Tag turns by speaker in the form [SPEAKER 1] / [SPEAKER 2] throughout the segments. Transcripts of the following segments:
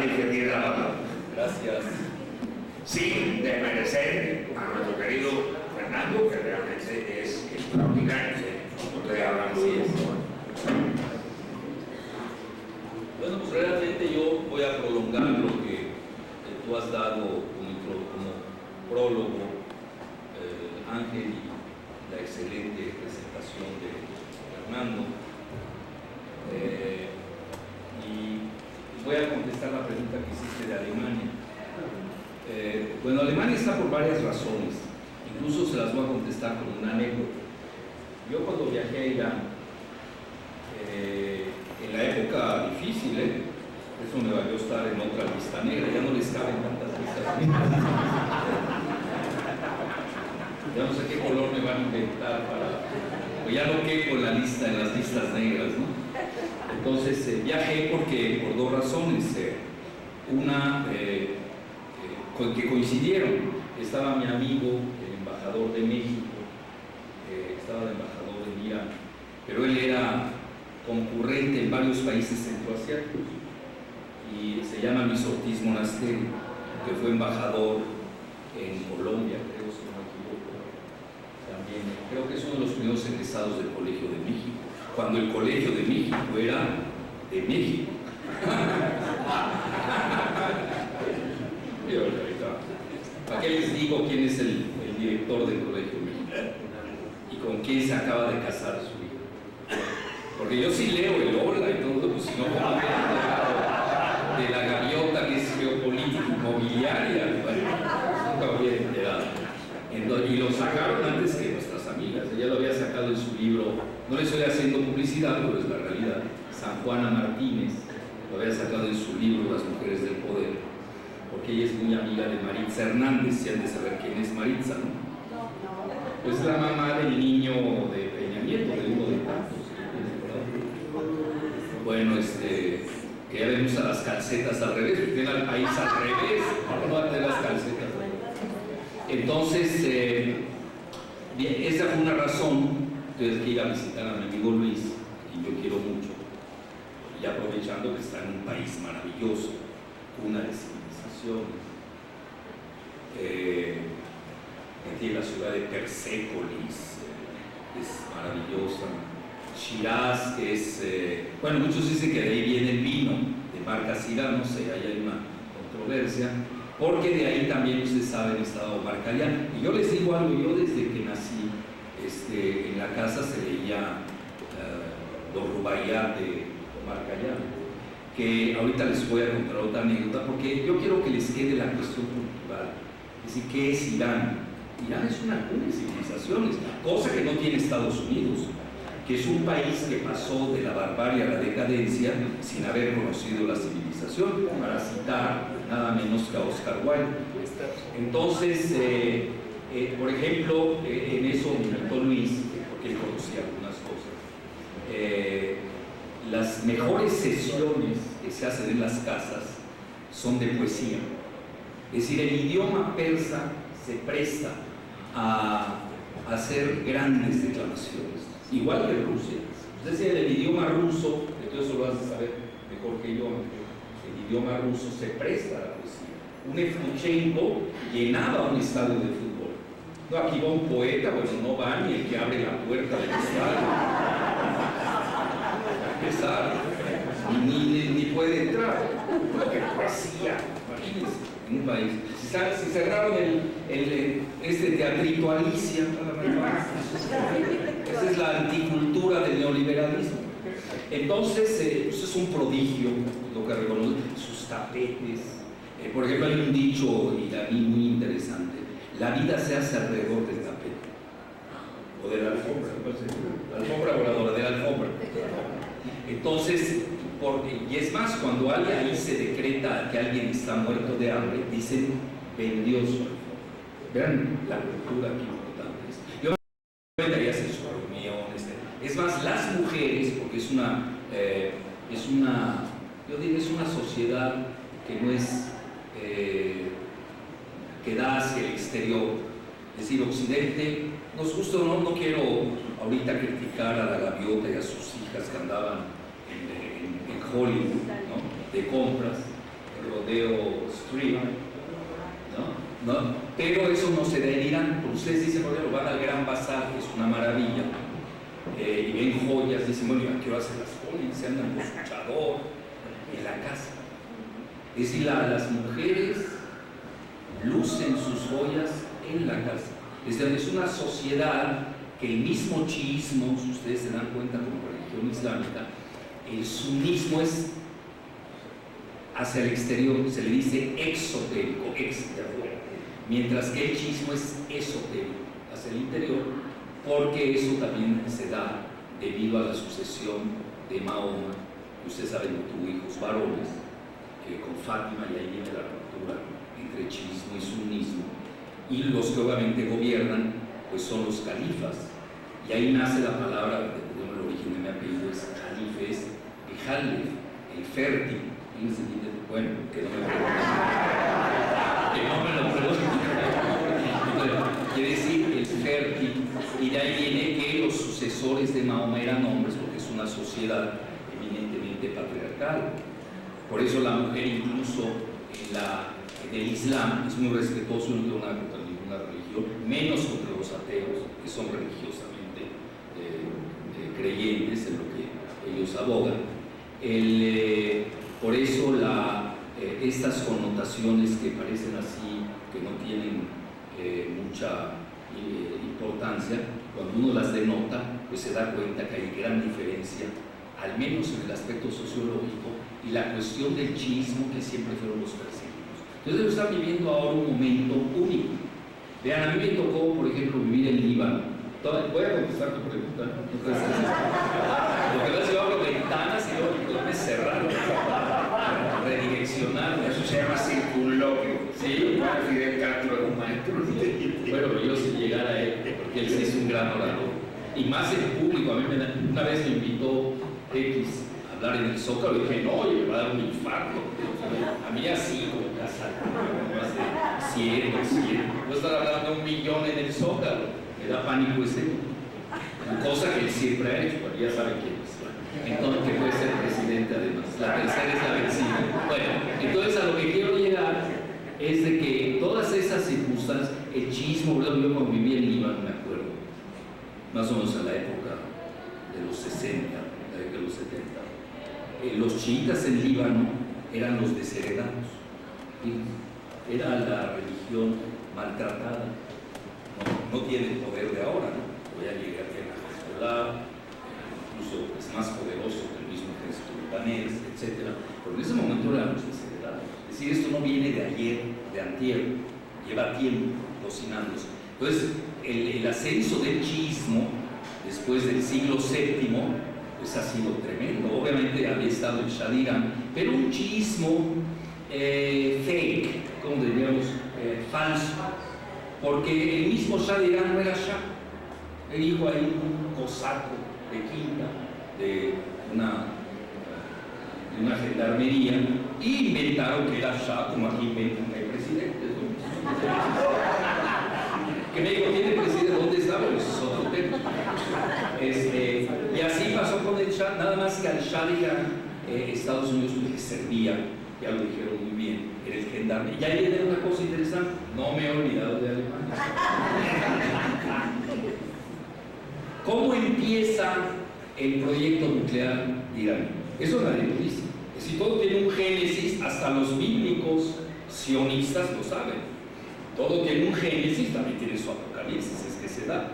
[SPEAKER 1] que tiene la palabra.
[SPEAKER 2] Gracias.
[SPEAKER 1] Sin desmerecer a nuestro querido Fernando, que realmente es extraordinario. No estoy hablando de eso.
[SPEAKER 2] Bueno, pues realmente yo voy a prolongar lo que tú has dado como prólogo, Ángel, y la excelente presentación de Fernando. Y voy a contestar la pregunta que hiciste de Alemania. Bueno, Alemania está por varias razones, incluso se las voy a contestar con una anécdota. Yo cuando viajé a Irán, en la época difícil, eso me valió estar en otra lista negra, ya no les caben tantas listas negras. Ya no sé qué color me van a inventar pues ya no quepo en la lista, en las listas negras, ¿no? Entonces viajé por dos razones. Una, que coincidieron. Estaba mi amigo, el embajador de México, estaba de embajador en Irán, pero él era concurrente en varios países centroasiáticos y se llama Luis Ortiz Monasterio, que fue embajador en Colombia, creo, si no me equivoco. También creo que es uno de los primeros egresados del Colegio de México, cuando el Colegio de México era de México. ¿Para qué les digo quién es el director del Colegio de México? Y con quién se acaba de casar su hijo. Porque yo sí leo el Hola y todo, pues si no, como de la gaviota que es geopolítica inmobiliaria, bueno, nunca me había enterado. Y lo sacaron antes que nuestras amigas. Ella lo había sacado en su libro, no le estoy haciendo publicidad, pero es la realidad. San Juana Martínez lo había sacado en su libro Las Mujeres del Poder, porque ella es muy amiga de Maritza Hernández, si han de saber quién es Maritza, ¿no? Pues la mamá del niño de Peña Nieto, de uno de tantos. Bueno, que ya vemos a las calcetas al revés, porque era el país al revés, no a las calcetas. Entonces, esa fue una razón. Entonces, que ir a visitar a mi amigo Luis, y yo quiero mucho, y aprovechando que está en un país maravilloso, cuna de civilizaciones. Aquí la ciudad de Persépolis es maravillosa. Shiraz, que es, bueno, muchos dicen que de ahí viene el vino, de marca Syrah, no sé, ahí hay una controversia, porque de ahí también, ustedes saben, estaba Omar Khayyam. Y yo les digo algo, yo desde que nací, en la casa se leía Los Rubaiyat de Omar Khayyam, que ahorita les voy a contar otra anécdota, porque yo quiero que les quede la cuestión cultural. Es decir, ¿qué es Irán? Irán es una cuna de civilizaciones, cosa que no tiene Estados Unidos, que es un país que pasó de la barbarie a la decadencia sin haber conocido la civilización, para citar nada menos que a Oscar Wilde. Entonces, por ejemplo, en eso me contó Luis, porque él conocía algunas cosas. Las mejores sesiones que se hacen en las casas son de poesía. Es decir, el idioma persa se presta a hacer grandes declamaciones, igual que Rusia. Es decir, el idioma ruso, entonces eso lo vas a saber mejor que yo, el idioma ruso se presta a la poesía. Un Evtuchenko llenaba un estadio de fútbol. No, aquí va un poeta, bueno, no va ni el que abre la puerta del estadio. Empezar, ni puede entrar. ¡Qué poesía! Imagínense, en un país. Si cerraron este teatrito Alicia, esa es la anticultura del neoliberalismo. Entonces, es un prodigio lo que reconoce, sus tapetes. Por ejemplo, hay un dicho iraní muy interesante: la vida se hace alrededor del tapete, o de la alfombra, la alfombra voladora, de la alfombra. Entonces, y es más, cuando ahí se decreta que alguien está muerto de hambre, dicen vendió su alfombra. Vean la cultura que importante es. Yo me daría hacer sus reuniones. Es más, las mujeres, porque es una yo diría, es una sociedad que no es que da hacia el exterior. Es decir, Occidente, nos gusta o no quiero ahorita criticar a la gaviota y a sus hijas que andaban en Hollywood, ¿no?, de compras, Rodeo Street, ¿no? Pero eso no se da en Irán. Como ustedes dicen, por ejemplo, van al Gran Bazar, que es una maravilla, y ven joyas, dicen, bueno, ¿a qué hora se las ponen? Se andan con su chador en la casa. Es decir, las mujeres lucen sus joyas en la casa. Es decir, es una sociedad que el mismo chiismo, si ustedes se dan cuenta como religión islámica, el sunismo es hacia el exterior, se le dice exotérico, ex de afuera, mientras que el chiismo es esotérico, hacia el interior, porque eso también se da debido a la sucesión de Mahoma, que ustedes saben que tuvo hijos varones, con Fátima, y ahí viene la ruptura entre chiismo y sunismo, y los que obviamente gobiernan pues son los califas, y ahí nace la palabra, el origen de mi apellido es calife, es Bijalef, el fértil. Bueno, que no me lo pregunten. Quiere decir el fértil, y de ahí viene que los sucesores de Mahoma eran hombres, porque es una sociedad eminentemente patriarcal. Por eso la mujer, incluso en el Islam, es muy respetuoso, no tiene nada contra ninguna religión, menos contra los ateos, que son religiosamente creyentes en lo que ellos abogan. Por eso estas connotaciones que parecen así, que no tienen mucha importancia, cuando uno las denota, pues se da cuenta que hay gran diferencia, al menos en el aspecto sociológico, y la cuestión del chiismo, que siempre fueron los perseguidos. Entonces están viviendo ahora un momento único. Vean, a mí me tocó, por ejemplo, vivir en Líbano. Voy a contestar tu pregunta. Lo que pasa es que yo abro ventanas y luego me cerraron, redireccionaron.
[SPEAKER 1] Eso se llama circunloquio.
[SPEAKER 2] Sí.
[SPEAKER 1] Fidel Castro es un maestro.
[SPEAKER 2] Bueno, yo sin llegar a él, porque él sí es un gran orador. Y más en público. A mí una vez me invitó X a hablar en el Zócalo y dije, no, oye, me va a dar un infarto. A mí así, como casa, más de 100, 200. Voy a estar hablando de 1 millón en el Zócalo. Me da pánico ese, cosa que él siempre ha hecho, porque ya saben quién es. Entonces, que puede ser presidente además. La tercera es la vencida. Bueno, entonces a lo que quiero llegar es de que todas esas circunstancias, el chiismo, yo cuando vivía en Líbano, me acuerdo, más o menos en la época de los 60, la década de los 70, los chiitas en Líbano eran los desheredados. Era la religión maltratada. No tiene el poder de ahora, ¿no? Voy a llegar aquí a Hezbollah, incluso es más poderoso que el mismo ejército libanés, etc. Pero en ese momento eran los desheredados. Es decir, esto no viene de ayer, de antier, lleva tiempo cocinándose. Entonces, el ascenso del chiismo después del siglo VII pues ha sido tremendo. Obviamente había estado el Shah de Irán, pero un chiismo fake, como diríamos, falso. Porque el mismo Shah de Irán no era Shah, el hijo ahí un cosaco de quinta, de una gendarmería, y inventaron que era Shah, como aquí inventan que hay presidentes. Que me dijo, ¿tiene presidente? ¿Dónde está? Pues es otro tema. Y así pasó con el Shah, nada más que al Shah de Irán, Estados Unidos le servía, ya lo dijeron muy bien, era el gendarme. Y ahí viene una cosa interesante, no me he olvidado de Alemania. ¿Cómo empieza el proyecto nuclear de Irán? Eso nadie lo dice. Es decir, todo tiene un génesis, hasta los bíblicos sionistas lo saben. Todo tiene un génesis, también tiene su apocalipsis, es que se da.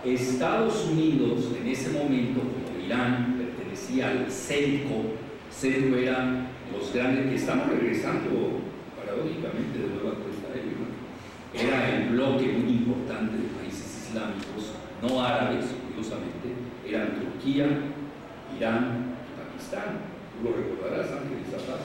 [SPEAKER 2] Estados Unidos, en ese momento, como Irán pertenecía al CENTCO, CENTCO era los grandes que estamos regresando paradójicamente de nueva cuesta de Irán. Era el bloque muy importante de países islámicos, no árabes, curiosamente, eran Turquía, Irán y Pakistán. Tú lo recordarás, Ángel Zapaz.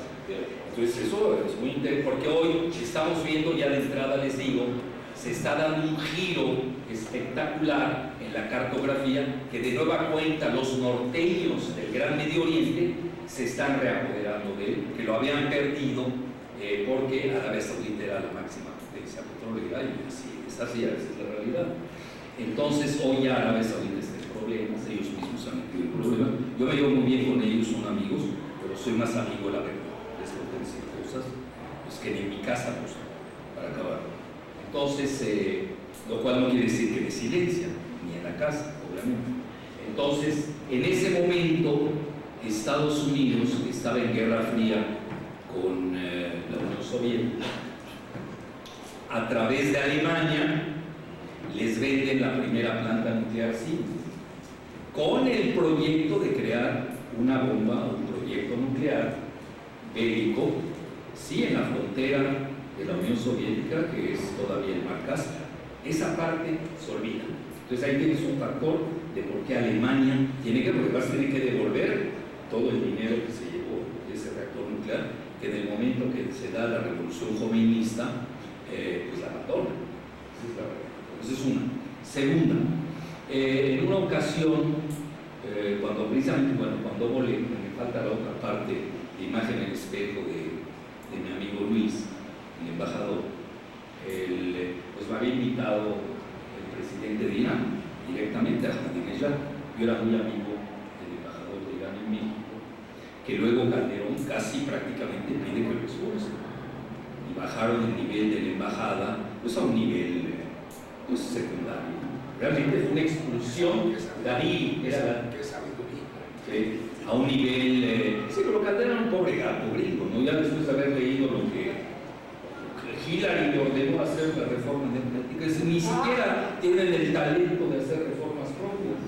[SPEAKER 2] Entonces eso es muy interesante, porque hoy estamos viendo, ya de entrada les digo, se está dando un giro espectacular en la cartografía, que de nueva cuenta los norteños del Gran Medio Oriente se están reapoderando de él, que lo habían perdido porque Arabia Saudita era la máxima potencia petrolera, y así es así, esa es la realidad. Entonces hoy ya Arabia Saudita está en problemas, ellos mismos han metido en problemas. Yo me llevo muy bien con ellos, son amigos, pero soy más amigo de la desorden y cosas, pues que ni en mi casa pues, para acabar. Entonces, lo cual no quiere decir que me silencia, ni en la casa, obviamente. Entonces, en ese momento, Estados Unidos, que estaba en Guerra Fría con la Unión Soviética, a través de Alemania, les venden la primera planta nuclear civil, con el proyecto de crear una bomba, un proyecto nuclear bélico, sí, en la frontera de la Unión Soviética, que es todavía el Mar Caspio. Esa parte se olvida. Entonces ahí tienes un factor de por qué Alemania tiene que, porque vas a tener que devolver todo el dinero que se llevó de ese reactor nuclear, que en el momento que se da la revolución jovenista, pues la abandona. Esa es una. Segunda, en una ocasión, cuando precisamente, bueno, cuando volé, me falta la otra parte, la imagen en el espejo de mi amigo Luis, el embajador, pues me había invitado el presidente de Irán directamente a Ahmadinejad. Yo era muy amigo del embajador de Irán en México, que luego Calderón casi prácticamente pide que lo expulsen. Y bajaron el nivel de la embajada pues a un nivel pues, secundario. Realmente fue una expulsión. David era la, a un nivel. Sí, pero Calderón era un pobre gato gringo, ¿no? Ya después de haber leído lo que Hillary le ordenó hacer la reforma democrática, ni siquiera tienen el talento de hacer reformas propias.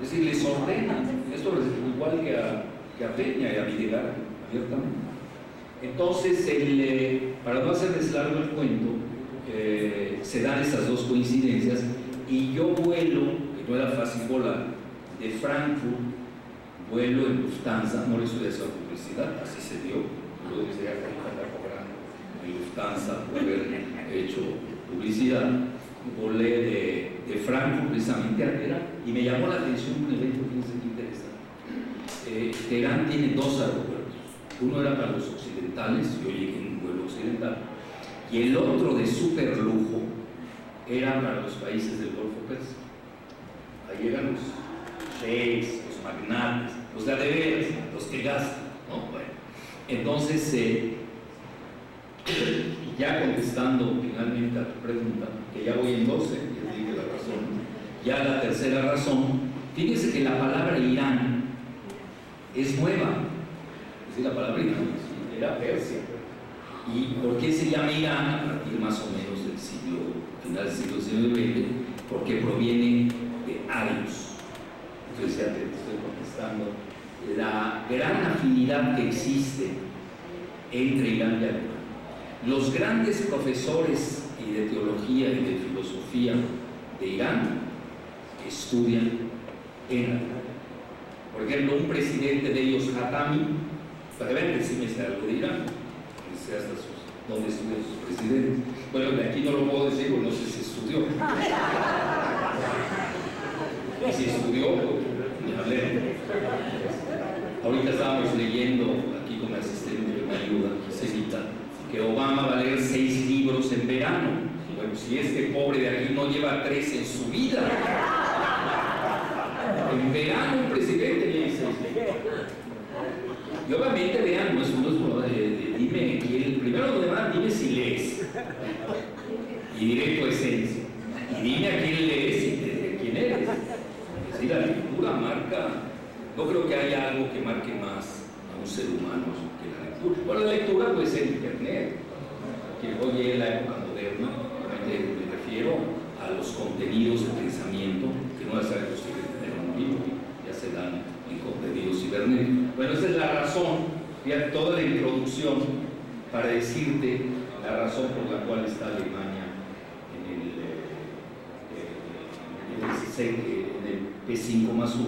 [SPEAKER 2] Es decir, les ordenan. Esto es igual que a Peña y a Videgaray, abiertamente. Entonces, para no hacerles largo el cuento, se dan esas dos coincidencias y yo vuelo, que no era fácil volar, de Frankfurt, vuelo en Lufthansa, no les voy a hacer publicidad, así se dio, luego dice que está cobrando en Lufthansa por haber hecho publicidad, volé de Frankfurt precisamente a Teherán y me llamó la atención un evento, fíjense qué interesante. Teherán tiene dos aeropuertos, uno era para los occidentales, yo llegué en un vuelo occidental, y el otro de super lujo era para los países del Golfo Pérsico. Ahí llegan los sheiks, los magnates, los de veras, los que gastan, ¿no? Bueno, entonces, ya contestando finalmente a tu pregunta, que ya voy en 12, ya dije la razón, ya la tercera razón, fíjense que la palabra Irán es nueva, es decir, la palabra Irán era Persia. ¿Y por qué se llama Irán a partir más o menos del final del siglo XIX? Porque proviene de Arios. Entonces ya te estoy contestando. La gran afinidad que existe entre Irán y Alemania. Los grandes profesores de teología y de filosofía de Irán estudian en Alemania. Por ejemplo, un presidente de ellos, Hatami, para que vean que sí me sé algo de Irán, hasta dónde estudian sus presidentes. Bueno, de aquí no lo puedo decir, porque no sé si estudió. Y si estudió, pues, hablé. Ahorita estábamos leyendo aquí con el asistente que me ayuda, Gisela, que Obama va a leer 6 libros en verano. Bueno, si este pobre de aquí no lleva 3 en su vida. En verano un presidente lee 6 libros. Y obviamente vean, no es dime, primero lo demás, dime si lees. Y diré tu esencia. Y dime a quién lees y de quién eres. Es decir, la lectura marca, no creo que haya algo que marque más a un ser humano que la lectura. Bueno, la lectura puede ser internet, que hoy es la época moderna, me refiero a los contenidos de pensamiento, que no es algo que se tener un libro, ya se dan en contenidos cibernéticos. Bueno, esa es la razón. Ya toda la introducción para decirte la razón por la cual está Alemania en el P5+1.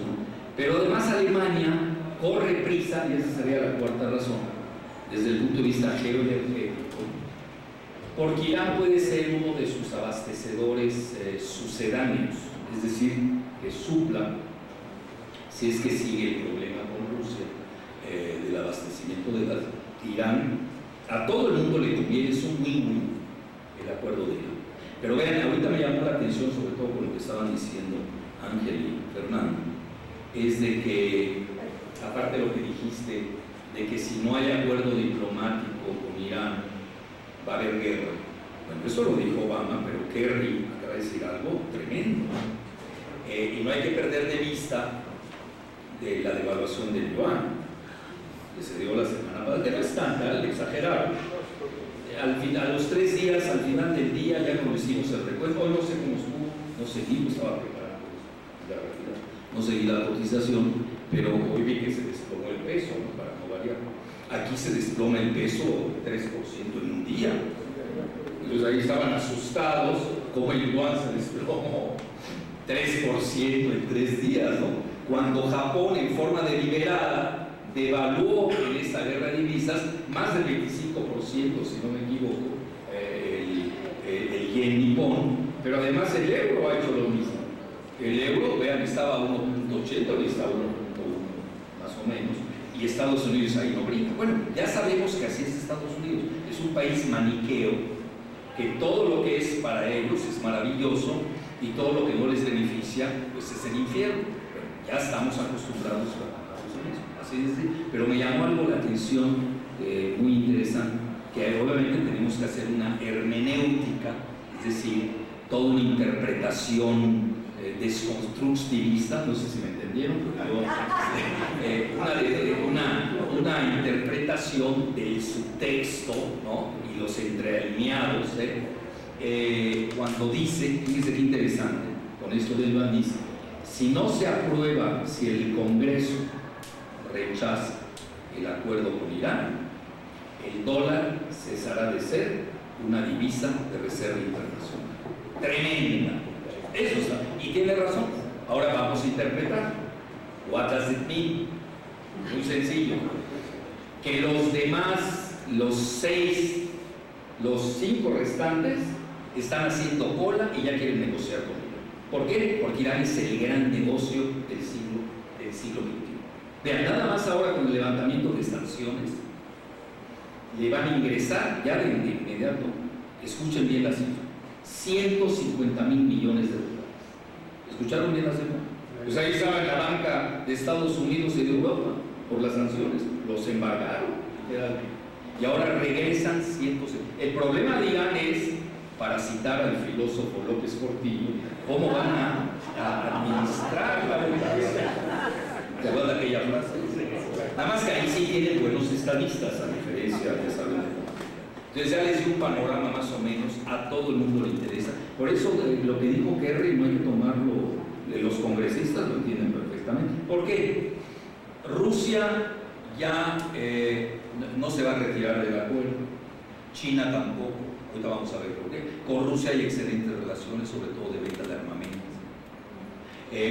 [SPEAKER 2] Pero además Alemania corre prisa, y esa sería la cuarta razón, desde el punto de vista geoenergético, porque Irán puede ser uno de sus abastecedores sucedáneos, es decir, que supla, si es que sigue el problema con Rusia, del abastecimiento de gas. Irán, a todo el mundo le conviene, es un win-win el acuerdo de Irán. Pero vean, ahorita me llamó la atención, sobre todo con lo que estaban diciendo Ángel y Fernando, es de que, aparte de lo que dijiste de que si no hay acuerdo diplomático con Irán va a haber guerra. Bueno, eso lo dijo Obama, pero Kerry acaba de decir algo tremendo. Y no hay que perder de vista de la devaluación del yuan, que se dio la semana pasada, que no es tanta, exagerado. A los 3 días, al final del día, ya no hicimos el recuento. Hoy no sé cómo estuvo, no seguimos, estaba preparando la realidad, no seguí la cotización, pero hoy vi que se desplomó el peso, ¿no? Para no variar. Aquí se desploma el peso 3% en un día. Entonces ahí estaban asustados, como el yuan se desplomó 3% en 3 días, ¿no? Cuando Japón, en forma deliberada, devaluó en esta guerra de divisas más del 25%, si no me equivoco, el yen nipón, pero además el euro ha hecho lo mismo. El euro, vean, estaba a 1.80, hoy está a 1.1 más o menos, y Estados Unidos ahí no brinca. Bueno, ya sabemos que así es Estados Unidos, es un país maniqueo, que todo lo que es para ellos es maravilloso y todo lo que no les beneficia, pues es el infierno. Bueno, ya estamos acostumbrados a eso, así es, pero me llamó algo la atención muy interesante, que obviamente tenemos que hacer una hermenéutica, es decir, toda una interpretación desconstructivista, no sé si me entendieron, pero una interpretación del subtexto, ¿no? Y los entrealineados, cuando dice, fíjense qué interesante, con esto del yuan dice, si no se aprueba, si el Congreso rechaza el acuerdo con Irán, el dólar cesará de ser una divisa de reserva internacional. Tremenda. Eso está. Y tiene razón. Ahora vamos a interpretar. What does it mean? Muy sencillo. Que los demás, los 5 restantes, están haciendo cola y ya quieren negociar con Irán. ¿Por qué? Porque Irán es el gran negocio del siglo XXI. Vean, nada más ahora con el levantamiento de sanciones, le van a ingresar ya de inmediato, escuchen bien la cifra, 150,000 millones de dólares. ¿Escucharon bien la cifra? Pues ahí estaba en la banca de Estados Unidos y de Europa por las sanciones, los embargaron. Y ahora regresan 150. El problema de Irán es, para citar al filósofo López Portillo, cómo van a administrar la democracia. ¿Te acuerdas de aquella frase? Nada más que ahí sí tienen buenos estadistas, a diferencia de esa ley. Entonces ya les dio un panorama más o menos, a todo el mundo le interesa. Por eso lo que dijo Kerry no hay que tomarlo, los congresistas lo entienden perfectamente. ¿Por qué? Rusia ya no se va a retirar del acuerdo, China tampoco, ahorita vamos a ver por qué. Con Rusia hay excelentes relaciones, sobre todo de venta de armamentos.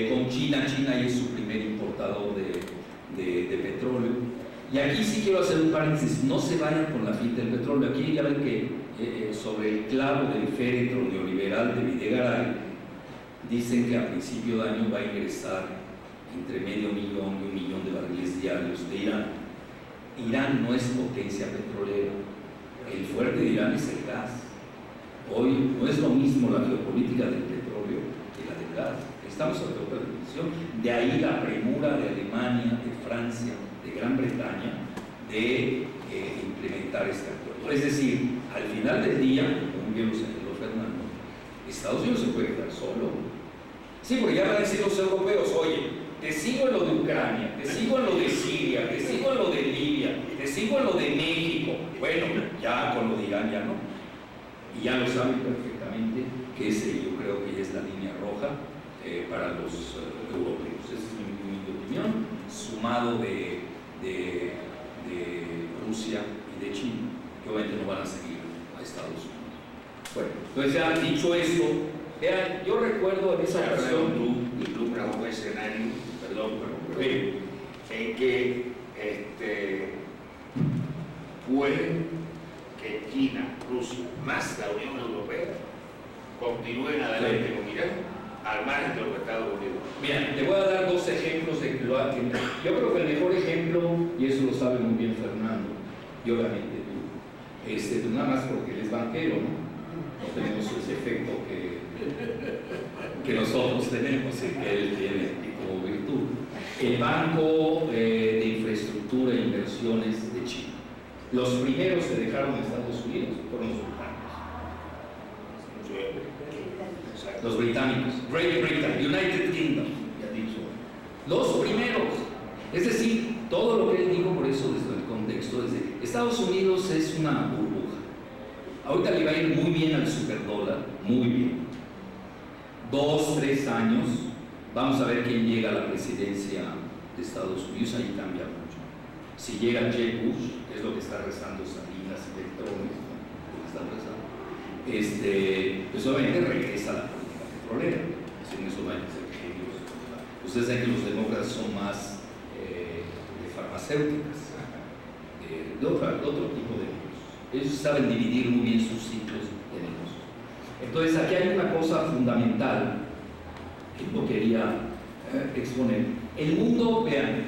[SPEAKER 2] Con China ya es su primer importador de petróleo. Y aquí sí quiero hacer un paréntesis, no se vayan con la finta del petróleo. Aquí ya ven que sobre el clavo del féretro neoliberal de Videgaray, dicen que a principio de año va a ingresar entre 500,000 y 1 millón de barriles diarios de Irán. Irán no es potencia petrolera, el fuerte de Irán es el gas. Hoy no es lo mismo la geopolítica del petróleo que la del gas. Estamos ante otra dimensión. De ahí la premura de Alemania, de Francia, de Gran Bretaña de implementar este acuerdo. Es decir, al final del día, como bien lo señaló Fernando, Estados Unidos se puede quedar solo. Sí, porque ya van a decir los europeos, oye, te sigo en lo de Ucrania, te sigo en lo de Siria, te sigo en lo de Libia, te sigo en lo de México. Bueno, ya con lo de Irán ya no. Y ya lo saben perfectamente que ese yo creo que ya es la línea roja para los europeos. Esa es mi opinión, sumado de Rusia y de China, que obviamente no van a seguir a Estados Unidos. Bueno, entonces ya dicho esto, vean, yo recuerdo en esa ocasión
[SPEAKER 1] vislumbra un escenario, en que puede que China, Rusia, más la Unión Europea, continúen adelante con Irán al margen de los Estados Unidos.
[SPEAKER 2] Mira, te voy a dar 2 ejemplos de lo que yo creo que el mejor ejemplo, y eso lo sabe muy bien Fernando, y obviamente tú, nada más porque él es banquero, ¿no? No tenemos ese efecto que nosotros tenemos y que él tiene como virtud. el Banco de Infraestructura e Inversiones de China. Los primeros que dejaron Estados Unidos fueron los británicos. Los británicos, Great Britain, United Kingdom, ya dicho. Los primeros. Es decir, todo lo que él dijo, por eso desde el contexto, desde Estados Unidos es una burbuja. Ahorita le va a ir muy bien al superdólar, muy bien. 2, 3 años, vamos a ver quién llega a la presidencia de Estados Unidos, ahí cambia mucho. Si llega Jeb Bush, que es lo que está rezando Salinas y Electrones, ¿no? Lo que están rezando, pues obviamente regresa a la política petrolera. Sin eso no hay que ser genios. Ustedes saben que los demócratas son más de farmacéuticas, de otro tipo de negocios. Ellos saben dividir muy bien sus ciclos de negocios. Entonces aquí hay una cosa fundamental que yo quería exponer. El mundo, vean,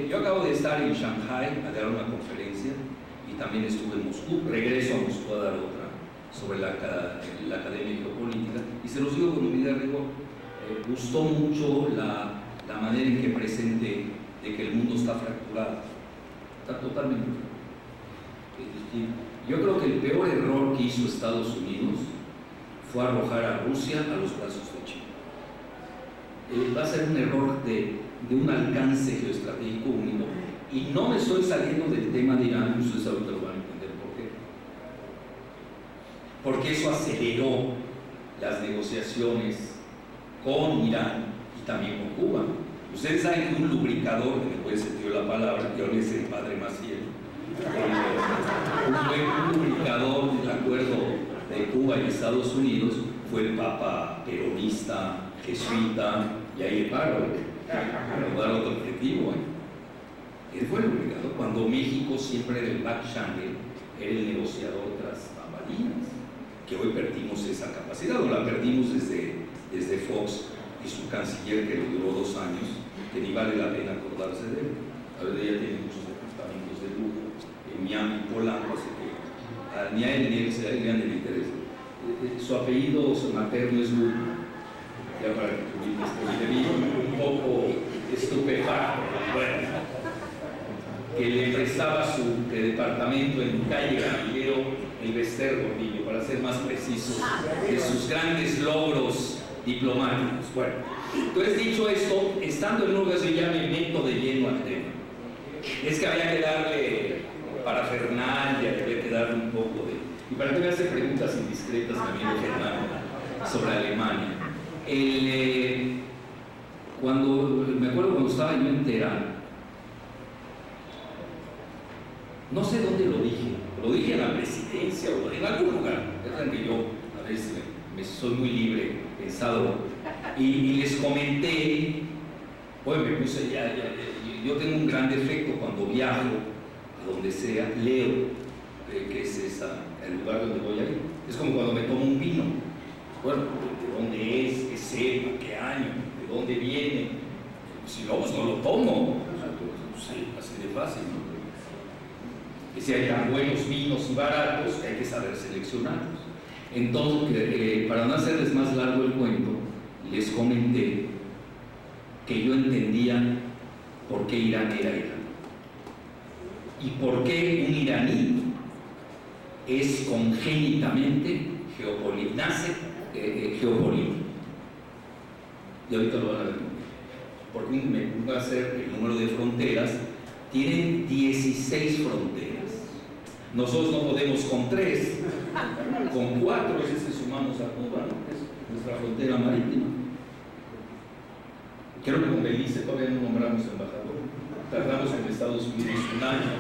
[SPEAKER 2] yo acabo de estar en Shanghai a dar una conferencia y también estuve en Moscú, regreso a Moscú a dar otra sobre la Academia de Geopolítica, y se los digo con humildad, rigor, gustó mucho la manera en que presenté de que el mundo está fracturado, está totalmente fracturado. Yo creo que el peor error que hizo Estados Unidos fue arrojar a Rusia a los brazos de China. Va a ser un error de un alcance geoestratégico único, y no me estoy saliendo del tema de Irán, ustedes ahorita lo van a entender por qué. Porque eso aceleró las negociaciones con Irán y también con Cuba. Ustedes saben que un lubricador, en el buen sentido de la palabra, que ahora es el padre Maciel, un lubricador del acuerdo de Cuba y Estados Unidos fue el Papa peronista, jesuita, y ahí le paro, para dar otro objetivo. Él fue el lubricador, cuando México siempre era el back channel, era el negociador tras bambalinas, que hoy perdimos esa capacidad, o la perdimos desde Fox y su canciller, que le duró 2 años, que ni vale la pena acordarse de él. Ahora ya tiene muchos departamentos de lujo en Miami, Polanco, así que ni a él ni a él se le dan el interés. Su apellido, su materno es Lugo, ya para que tuvieras un poco estupefacto, bueno, que le prestaba su departamento en calle Gamillero, el Bester Gordillo, para ser más precisos, de sus grandes logros diplomáticos. Bueno, entonces, dicho esto, estando en un lugar, yo ya me meto de lleno al tema. Es que había que darle parafernalia, había que darle un poco de... Y para que me hace preguntas indiscretas, mi amigo Fernando, sobre Alemania. Me acuerdo cuando estaba yo en Teherán, no sé dónde lo dije en la presidencia o en algún lugar. Es que yo a veces me soy muy libre, pensado, y les comenté, bueno, me puse yo tengo un gran defecto cuando viajo, a donde sea, leo que es el lugar donde voy a ir. Es como cuando me tomo un vino, bueno, de dónde es, qué cepa, qué año, de dónde viene. Si no, pues no lo tomo. Sí, así de fácil, ¿no? Y si hay tan buenos vinos y baratos, hay que saber seleccionarlos. Entonces, para no hacerles más largo el cuento, les comenté que yo entendía por qué Irán era Irán y por qué un iraní es congénitamente nace geopolítico. Y ahorita lo van a ver. Porque me pongo a hacer el número de fronteras. Tienen 16 fronteras. Nosotros no podemos con 3, con 4 si sumamos a Cuba, ¿no? Es nuestra frontera marítima. Creo que con Belice todavía no nombramos embajador. Tardamos con Estados Unidos 1 año.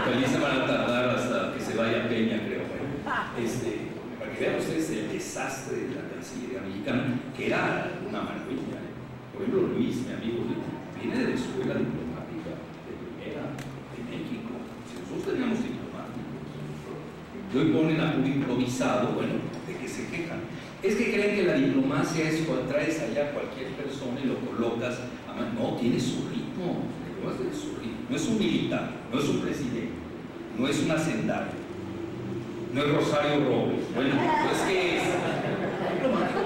[SPEAKER 2] Con Belice van a tardar hasta que se vaya Peña, creo. Para que vean ustedes el desastre de la Cancillería mexicana, que era una maravilla. Por ejemplo, Luis, mi amigo Luis, viene de la escuela diplomática de primera de México. Si nosotros teníamos diplomáticos, y hoy ponen a puro improvisado, bueno, ¿de qué se quejan? Es que creen que la diplomacia es cuando traes allá a cualquier persona y lo colocas a mano. No, tiene su ritmo. La diplomacia tiene su ritmo. No es un militar, no es un presidente, no es un hacendado, no es Rosario Robles. Bueno, pues que es. La diplomacia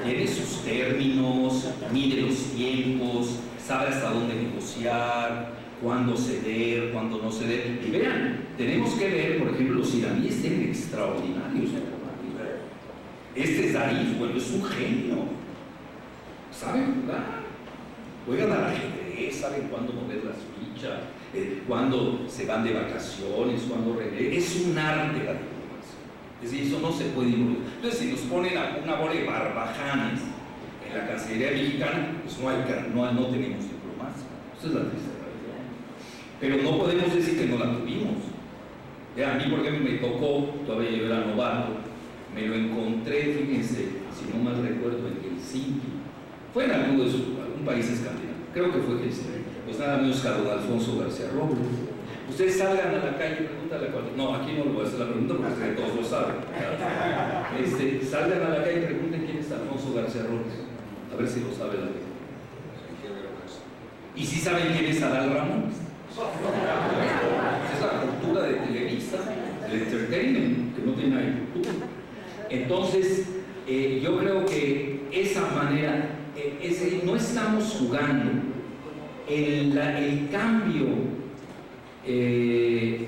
[SPEAKER 2] tiene sus términos, mide los tiempos, sabe hasta dónde negociar, cuándo ceder, cuándo no ceder. Y vean, tenemos que ver, por ejemplo, los iraníes tienen extraordinarios diplomáticos. Este Zarif, bueno, es un genio. Saben jugar, juegan al ajedrez, saben cuándo mover las fichas, cuándo se van de vacaciones, cuándo regresan. Es un arte la diplomacia. Es decir, eso no se puede involucrar. Entonces, si nos ponen a una bola de barbajanes en la Cancillería mexicana, pues no tenemos diplomacia. Esa es la triste realidad. Pero no podemos decir que no la tuvimos. A mí, por ejemplo, me tocó, todavía yo era novato, me lo encontré, fíjense, si no mal recuerdo, en Helsinki. Fue en algún país escandinavo, creo que fue Helsinki. Pues nada menos que a don Alfonso García Robles. Ustedes salgan a la calle, pregúntale a cualquier. No, aquí no lo voy a hacer la pregunta porque todos lo saben. Salgan a la calle y pregunten quién es Alfonso García Robles. A ver si lo sabe la gente. ¿Y si saben quién es Adal Ramones? Es la cultura de Televisa, el entertainment, que no tiene nada de cultura. Entonces, yo creo que esa manera, no estamos jugando el cambio de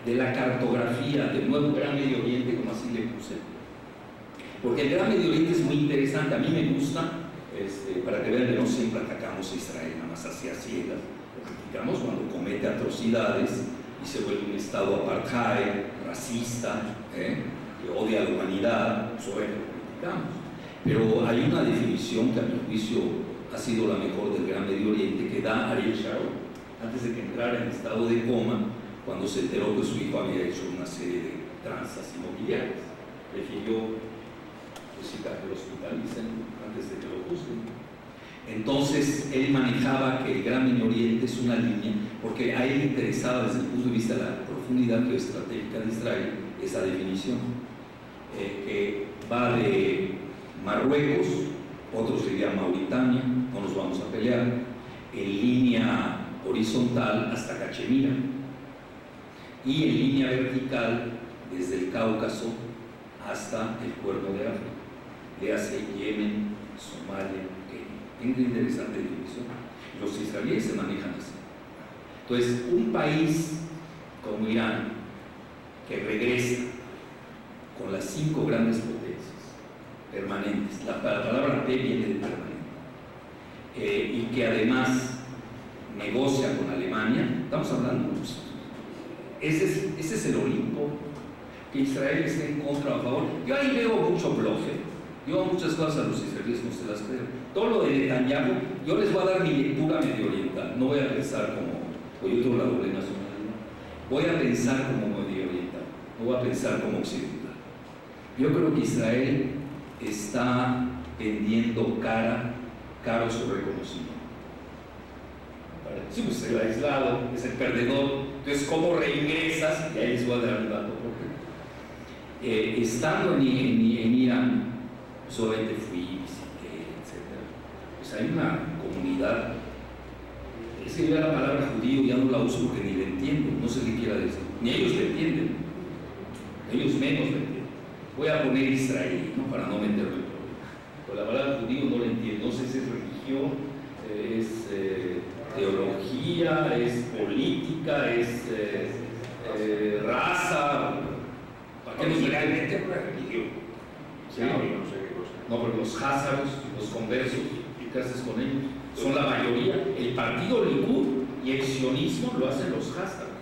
[SPEAKER 2] la cartografía del nuevo Gran Medio Oriente, como así le puse. Porque el Gran Medio Oriente es muy interesante, a mí me gusta, para que vean que no siempre atacamos a Israel, nada más hacia ciegas. Criticamos cuando comete atrocidades y se vuelve un estado apartheid, racista, que odia a la humanidad, eso lo criticamos. Pero hay una definición que a mi juicio ha sido la mejor del Gran Medio Oriente que da Ariel Sharon antes de que entrara en estado de coma, cuando se enteró que su hijo había hecho una serie de tranzas inmobiliarias. Prefirió que lo hospitalicen antes de que lo juzguen. Entonces él manejaba que el Gran Medio Oriente es una línea, porque a él le interesaba desde el punto de vista de la profundidad geoestratégica de Israel esa definición, que va de Marruecos, otros dirían Mauritania, no nos vamos a pelear, en línea horizontal hasta Cachemira y en línea vertical desde el Cáucaso hasta el Cuerno de África, le hace Yemen, Somalia, Kenia. Es interesante definición. Los israelíes se manejan así. Entonces, un país como Irán que regresa con las 5 grandes potencias permanentes, la palabra P viene de permanente, y que además negocia con Alemania, estamos hablando, ese es el Olimpo, que Israel esté en contra o a favor. Yo ahí veo mucho bluff, digo muchas cosas a los israelíes, no se las creo. Todo lo de Netanyahu, yo les voy a dar mi lectura medio oriental, no voy a pensar como, yo tengo la doble nacionalidad, voy a pensar como medio oriental, no voy a pensar como occidental. Yo creo que Israel está vendiendo caro su reconocimiento. Sí, pues el aislado es el perdedor. Entonces, ¿cómo reingresas? Y ahí les voy a dar un dato. Porque estando en Irán, solamente fui, visité, etc. Pues hay una comunidad. Es que yo la palabra judío ya no la uso porque ni la entiendo, no sé qué quiera decir. Ni ellos la entienden, ellos menos la entienden. Voy a poner israelí, ¿no? Para no meterme en problema. Pero la palabra judío no la entiendo, no sé si es religión, es teología, es política, es raza. ¿Para qué nos
[SPEAKER 1] realmente es una religión?
[SPEAKER 2] Sí.
[SPEAKER 1] No sé qué cosa.
[SPEAKER 2] No, pero los házaros, los conversos, ¿qué haces con ellos? Son la mayoría. El partido Likud y el sionismo lo hacen los házaros,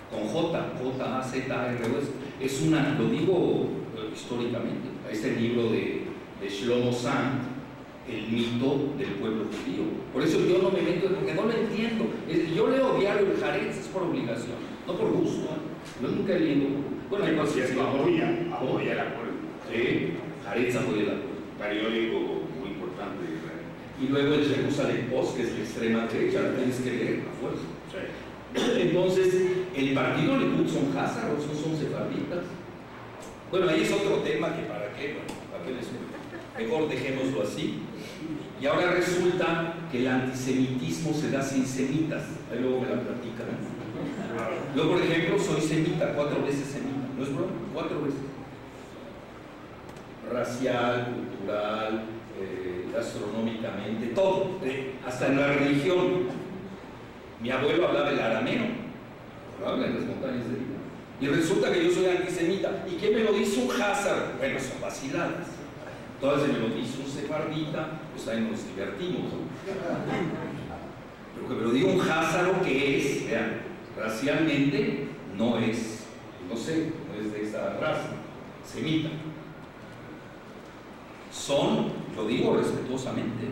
[SPEAKER 2] con J-A-Z-A-R-O-S. Es una, lo digo históricamente, este libro de Shlomo Sand, el mito del pueblo judío. Por eso yo no me meto, porque no lo entiendo. Yo leo diario el Haaretz, es por obligación, no por gusto. Yo nunca he leído. Bueno, hay cosas que
[SPEAKER 1] apoya el acuerdo.
[SPEAKER 2] Sí, Haaretz apoya el acuerdo.
[SPEAKER 1] Periódico muy importante de Israel.
[SPEAKER 2] Y luego el Jerusalem Post, que es la extrema derecha, la tienes que leer a fuerza. Sí. Entonces, el partido Likud son házaros, no son sefarditas. Bueno, ahí es otro tema que para qué, para qué les cuento. Mejor dejémoslo así. Y ahora resulta que el antisemitismo se da sin semitas. Ahí luego me la platican. Yo, por ejemplo, soy semita, 4 veces semita. No es broma, 4 veces. Racial, cultural, gastronómicamente, todo, hasta en la religión. Mi abuelo hablaba el arameo, habla en las montañas de Líbano. Y resulta que yo soy antisemita. ¿Y quién me lo dice? Un házaro. Bueno, son vaciladas. Entonces me lo dice un sefardita, pues ahí nos divertimos, ¿no? Pero que me lo diga un házaro que es, vean, racialmente no es, no sé, no es de esa raza, semita. Son, lo digo respetuosamente,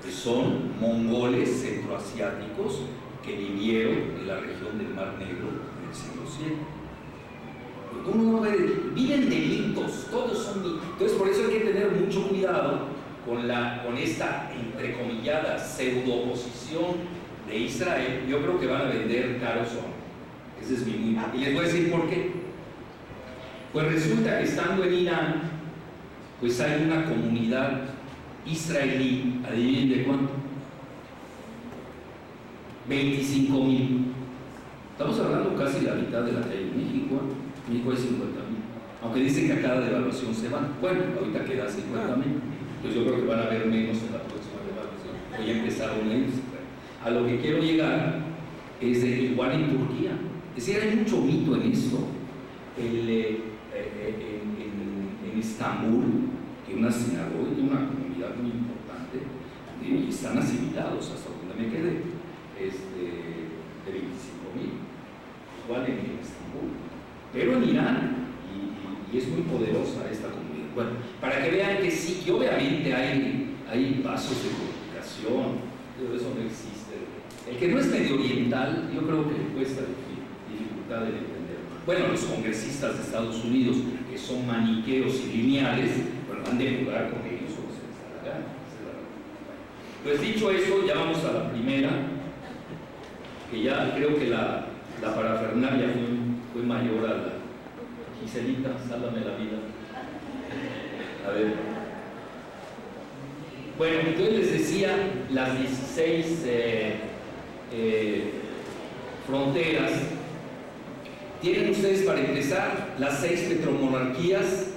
[SPEAKER 2] que son mongoles centroasiáticos que vivieron en la región del Mar Negro en el siglo VII. Uno ve, viven delitos, todos son mitos. Entonces por eso hay que tener mucho cuidado con esta entrecomillada pseudo-oposición de Israel. Yo creo que van a vender caros son. Ese es mi muy. Y les voy a decir por qué. Pues resulta que estando en Irán, pues hay una comunidad israelí, adivinen de cuánto, 25,000. Estamos hablando casi la mitad de la que hay en México. En México hay 50,000, aunque dicen que a cada devaluación se van. Bueno, ahorita queda 50,000, pues yo creo que van a haber menos en la próxima devaluación. Hoy empezaron ellos. A lo que quiero llegar es de igual en Turquía. Es decir, hay mucho mito en esto. En Estambul, que es una sinagoga y una comunidad muy importante, y están asimilados hasta donde me quedé, de 25,000, igual en Estambul, pero en Irán, y es muy poderosa esta comunidad. Bueno, para que vean que sí, que obviamente hay vasos de comunicación, pero eso no existe. El que no es medio oriental, yo creo que le cuesta dificultad de entender. Bueno, los congresistas de Estados Unidos, que son maniqueos y lineales, bueno, han de jugar con ellos o se les da la gana. Pues dicho eso, ya vamos a la primera, que ya creo que la parafernalia fue mayor a la. Giselita, sálvame la vida. A ver. Bueno, entonces les decía las 16 fronteras. Tienen ustedes para empezar las 6 petromonarquías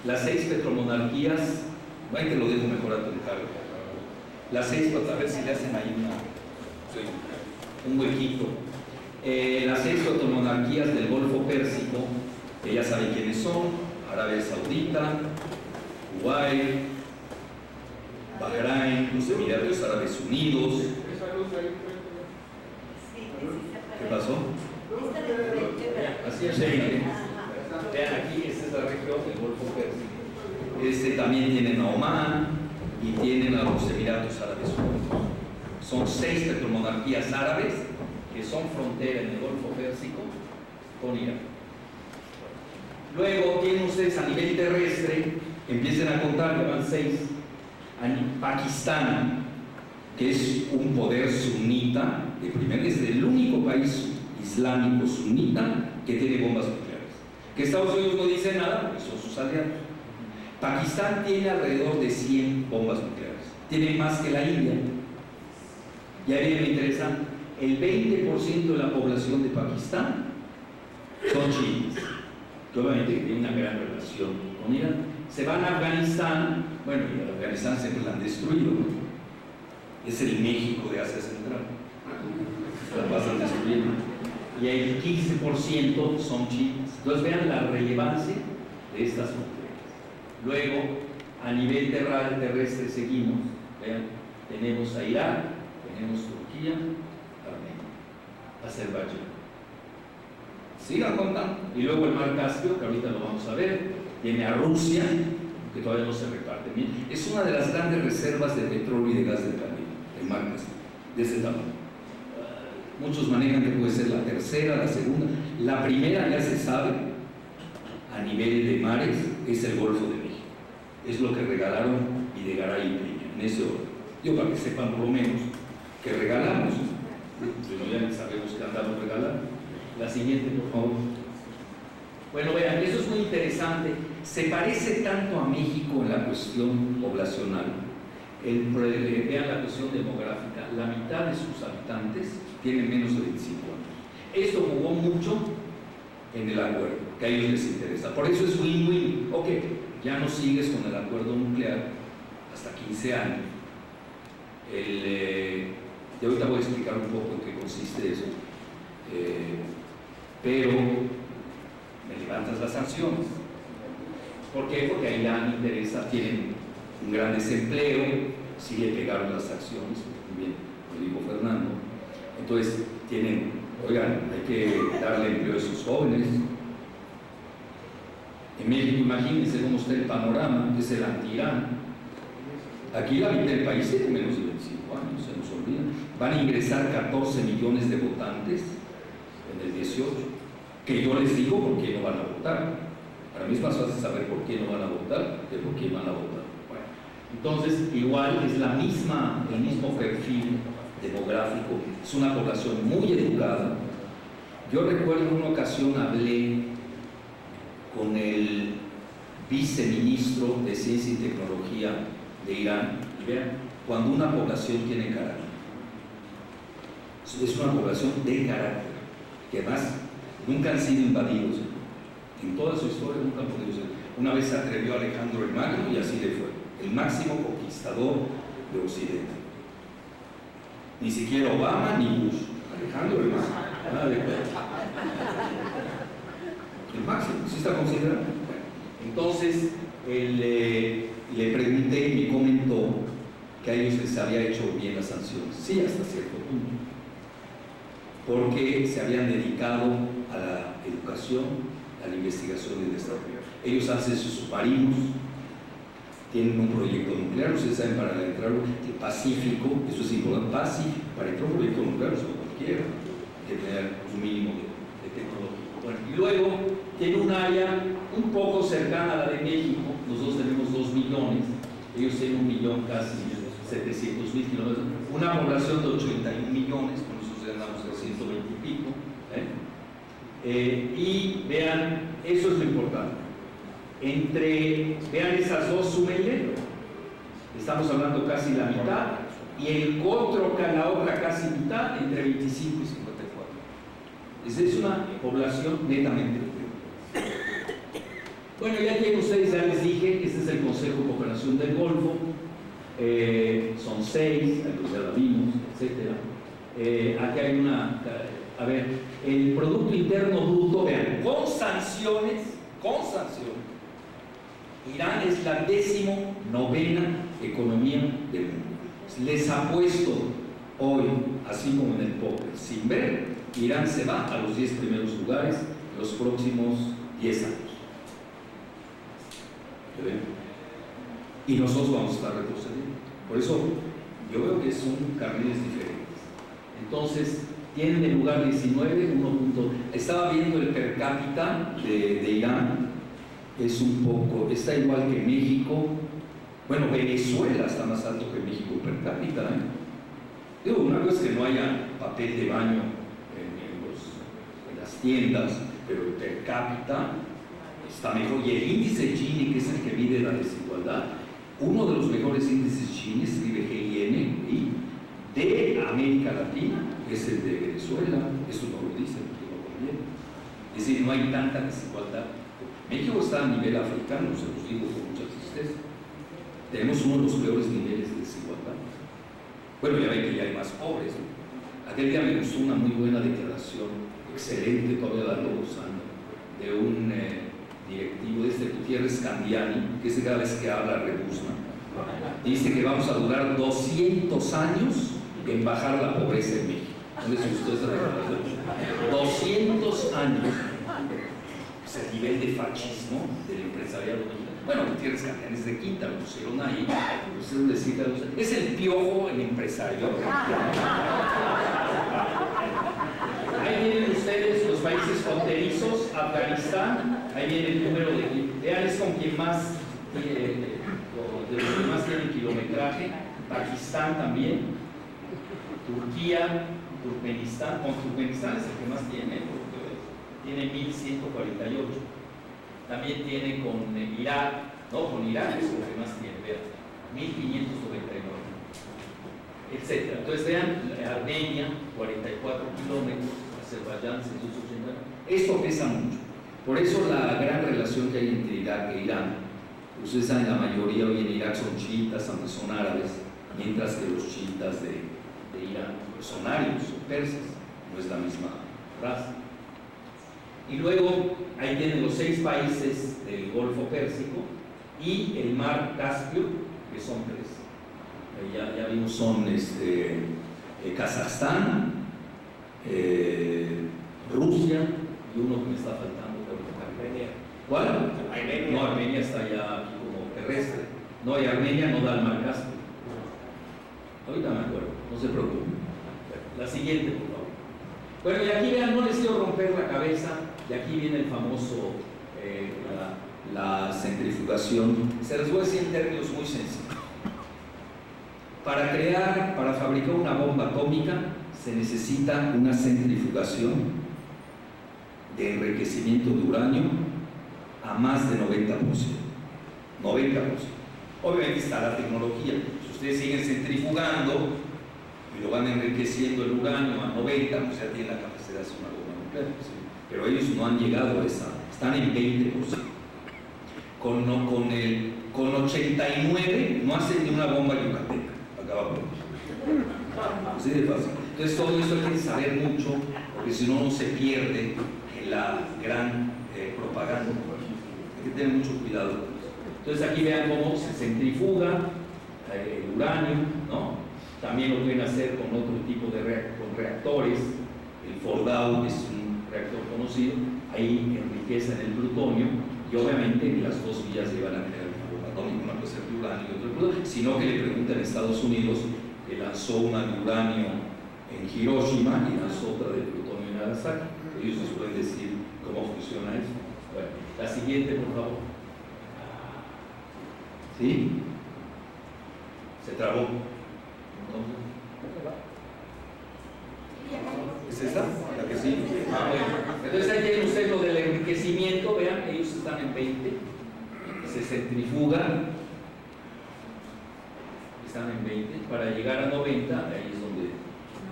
[SPEAKER 2] las 6 petromonarquías. Bueno, te lo dejo mejor a tu encargo. Las 6, a ver si le hacen ahí un huequito. Las 6 petromonarquías del Golfo Pérsico, que ya saben quiénes son: Arabia Saudita, Kuwait, Bahrein, los Emiratos Árabes Unidos. ¿Qué pasó? Así es. Vean aquí, esta es la región del Golfo Pérsico. También tienen a Omán y tienen a los Emiratos Árabes Unidos. Son 6 petromonarquías árabes que son frontera en el Golfo Pérsico con Irán. Luego tienen ustedes a nivel terrestre, empiecen a contar, que van 6. Pakistán, que es un poder sunita, es el único país islámico sunita que tiene bombas nucleares. Que Estados Unidos no dice nada porque son sus aliados. Pakistán tiene alrededor de 100 bombas nucleares, tiene más que la India. Y ahí viene lo interesante: el 20% de la población de Pakistán son chiíes, que obviamente tienen una gran relación con Irán. Se van a Afganistán, bueno, y a Afganistán siempre la han destruido, ¿no? Es el México de Asia Central, se la pasan destruyendo. Y el 15% son chiíes. Entonces vean la relevancia de estas fronteras. Luego, a nivel terrestre seguimos, vean, tenemos a Irak, tenemos Turquía, Armenia, Azerbaiyán. Sigan contando. Y luego el Mar Caspio, que ahorita lo vamos a ver, tiene a Rusia, que todavía no se reparte bien. Es una de las grandes reservas de petróleo y de gas del Caribe, el Mar Caspio, de ese tamaño. Muchos manejan que puede ser la tercera, la segunda. La primera, ya se sabe, a nivel de mares, es el Golfo de México. Es lo que regalaron Videgaray y Peña, en ese orden. Yo, para que sepan por lo menos que regalamos, pero ya sabemos que andamos regalando. La siguiente, por favor. Bueno, vean, eso es muy interesante. Se parece tanto a México en la cuestión poblacional. Vean la cuestión demográfica. La mitad de sus habitantes tienen menos de 25 años. Esto jugó mucho en el acuerdo, que a ellos les interesa. Por eso es win-win. Ok, ya no sigues con el acuerdo nuclear hasta 15 años. Y ahorita voy a explicar un poco en qué consiste eso. Pero me levantas las sanciones. ¿Por qué? Porque a Irán interesa, tienen un gran desempleo, sí le pegaron las sanciones, bien, lo dijo Fernando. Entonces, oigan, hay que darle empleo a esos jóvenes. En México, imagínense cómo está el panorama, es el anti-Irán. Aquí la mitad del país tiene menos de 25 años, se nos olvida. Van a ingresar 14 millones de votantes en el 18, que yo les digo por qué no van a votar. Para mí es más fácil saber por qué no van a votar que por qué van a votar. Bueno, entonces, igual es el mismo perfil demográfico, es una población muy educada. Yo recuerdo en una ocasión hablé con el viceministro de Ciencia y Tecnología de Irán, y vean, cuando una población tiene carácter, es una población de carácter, que además nunca han sido invadidos, en toda su historia nunca han podido ser. Una vez se atrevió Alejandro el Magno y así le fue, el máximo conquistador de Occidente. Ni siquiera Obama ni Bush, Alejandro el Magno, nada de cuenta. El máximo, ¿sí está considerado? Entonces, le pregunté y me comentó que a ellos les había hecho bien las sanciones. Sí, hasta cierto punto. Porque se habían dedicado a la educación, a la investigación y el desarrollo. Ellos hacen sus submarinos, tienen un proyecto nuclear, ustedes saben, para entrar el Pacífico, eso es importante, para entrar un proyecto nuclear, eso cualquiera, hay que tener un mínimo de tecnología. Bueno, y luego tiene un área un poco cercana a la de México, nosotros tenemos 2 millones, ellos tienen 1 millón casi 700,000 kilómetros, una población de 81 millones, con nosotros andamos a 120 y pico, y vean, eso es lo importante. Vean esas dos, súmenle, estamos hablando casi la mitad, y el otro, la otra casi mitad, entre 25 y 54. Es una población netamente. Bueno, ya tienen ustedes, ya les dije, este es el Consejo de Cooperación del Golfo, son 6, ya la vimos, etc. Aquí hay a ver, el Producto Interno Bruto, vean, con sanciones, Irán es la 19ª economía del mundo. Les apuesto hoy, así como en el póker, sin ver, Irán se va a los 10 primeros lugares en los próximos 10 años. Y nosotros vamos a estar retrocediendo. Por eso yo veo que son carriles diferentes. Entonces, tienen el lugar 19, 1. Estaba viendo el per cápita de Irán, es un poco, está igual que México. Bueno, Venezuela está más alto que México per cápita. Digo, una cosa es que no haya papel de baño en las tiendas, pero el per cápita está mejor. Y el índice Gini, que es el que mide la desigualdad, uno de los mejores índices Gini, escribe GIN, de América Latina, es el de Venezuela. Eso no lo dice, porque no conviene. Es decir, no hay tanta desigualdad. México está a nivel africano, se los digo con mucha tristeza. Tenemos uno de los peores niveles de desigualdad. Bueno, ya ven que ya hay más pobres, ¿no? Aquel día me gustó una muy buena declaración, excelente, todavía la ando usando, de un directivo de Gutiérrez Candiani, que es cada vez que habla rebuzna. Dice que vamos a durar 200 años en bajar la pobreza en México. ¿No les gustó esa declaración? 200 años. Es el nivel de fascismo del empresariado mexicano. Bueno, Gutiérrez Candiani es de Quinta, lo pusieron ahí. Es el Piojo, el empresario. Ahí tienen ustedes los países fronterizos, Afganistán, ahí viene el número de... Vean, es con quien más, de los que más tienen kilometraje, Pakistán también, Turquía, Turkmenistán, con Turkmenistán es el que más tiene, porque tiene 1148. También tiene con Irak, no, con Irak es el que más tiene, vean, 1599, etc. Entonces vean, Armenia, 44 kilómetros, Azerbaiyán, 180. Esto pesa mucho. Por eso la gran relación que hay entre Irak e Irán Ustedes saben, la mayoría hoy en Irak son chiitas, aunque son árabes, mientras que los chiitas de Irán son arios o persas, no es la misma raza. Y luego ahí tienen los 6 países del Golfo Pérsico y el mar Caspio, que son 3. Ya vimos, son Kazajstán, Rusia y uno que me está faltando, Armenia. ¿Cuál? Armenia. No, Armenia está ya aquí como terrestre. No, y Armenia no da al mar Caspio. Ahorita me acuerdo, no se preocupen. La siguiente, por favor. Bueno, y aquí vean, no les quiero romper la cabeza, y aquí viene el famoso, la centrifugación. Se les voy a decir en términos muy sencillos. Para fabricar una bomba atómica se necesita una centrifugación de enriquecimiento de uranio a más de 90%. 90%. Obviamente está la tecnología. Si ustedes siguen centrifugando y lo van enriqueciendo el uranio a 90, pues ya tienen la capacidad de hacer una bomba nuclear. ¿Sí? Pero ellos no han llegado a esa, están en 20%. Con 89 no hacen ni una bomba yucateca. Acaba por así de fácil. Entonces todo esto hay que saber mucho, porque si no, no se pierde en la gran propaganda. Hay que tener mucho cuidado. Entonces aquí vean cómo se centrifuga el uranio, ¿no? También lo pueden hacer con otro tipo de reactores. El Fordow es un reactor conocido. Ahí enriquecen el plutonio y obviamente las dos vías llevan a crear una bomba atómica. Una puede ser de uranio y otra de plutonio. Sino que le preguntan a Estados Unidos, que lanzó una de uranio en Hiroshima y lanzó otra de plutonio en Nagasaki. Ellos nos pueden decir cómo funciona eso. Bueno, la siguiente, por favor. ¿Sí? Se trabó. ¿Es esa? ¿La que sí? Ah, bueno. Entonces ahí tienen ustedes lo del enriquecimiento. Vean, ellos están en 20. Se centrifugan. Están en 20. Para llegar a 90, ahí es donde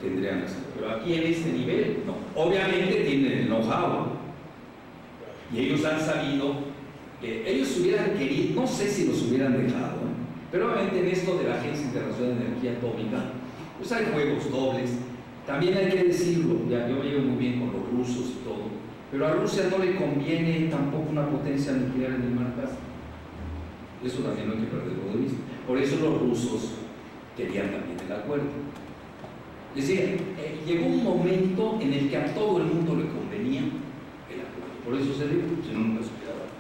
[SPEAKER 2] tendrían que hacer. Pero aquí en este nivel, no. Obviamente tienen el know-how. Y ellos han sabido que ellos hubieran querido, no sé si los hubieran dejado, pero obviamente en esto de la Agencia Internacional de Energía Atómica, pues hay juegos dobles. También hay que decirlo, ya yo me llevo muy bien con los rusos y todo, pero a Rusia no le conviene tampoco una potencia nuclear en el mar Caspio. Eso también no hay que perderlo de vista. Por eso los rusos querían también el acuerdo. Es decir, llegó un momento en el que a todo el mundo le convenía el acuerdo. Por eso se dio, si no, nunca se hubiera dado.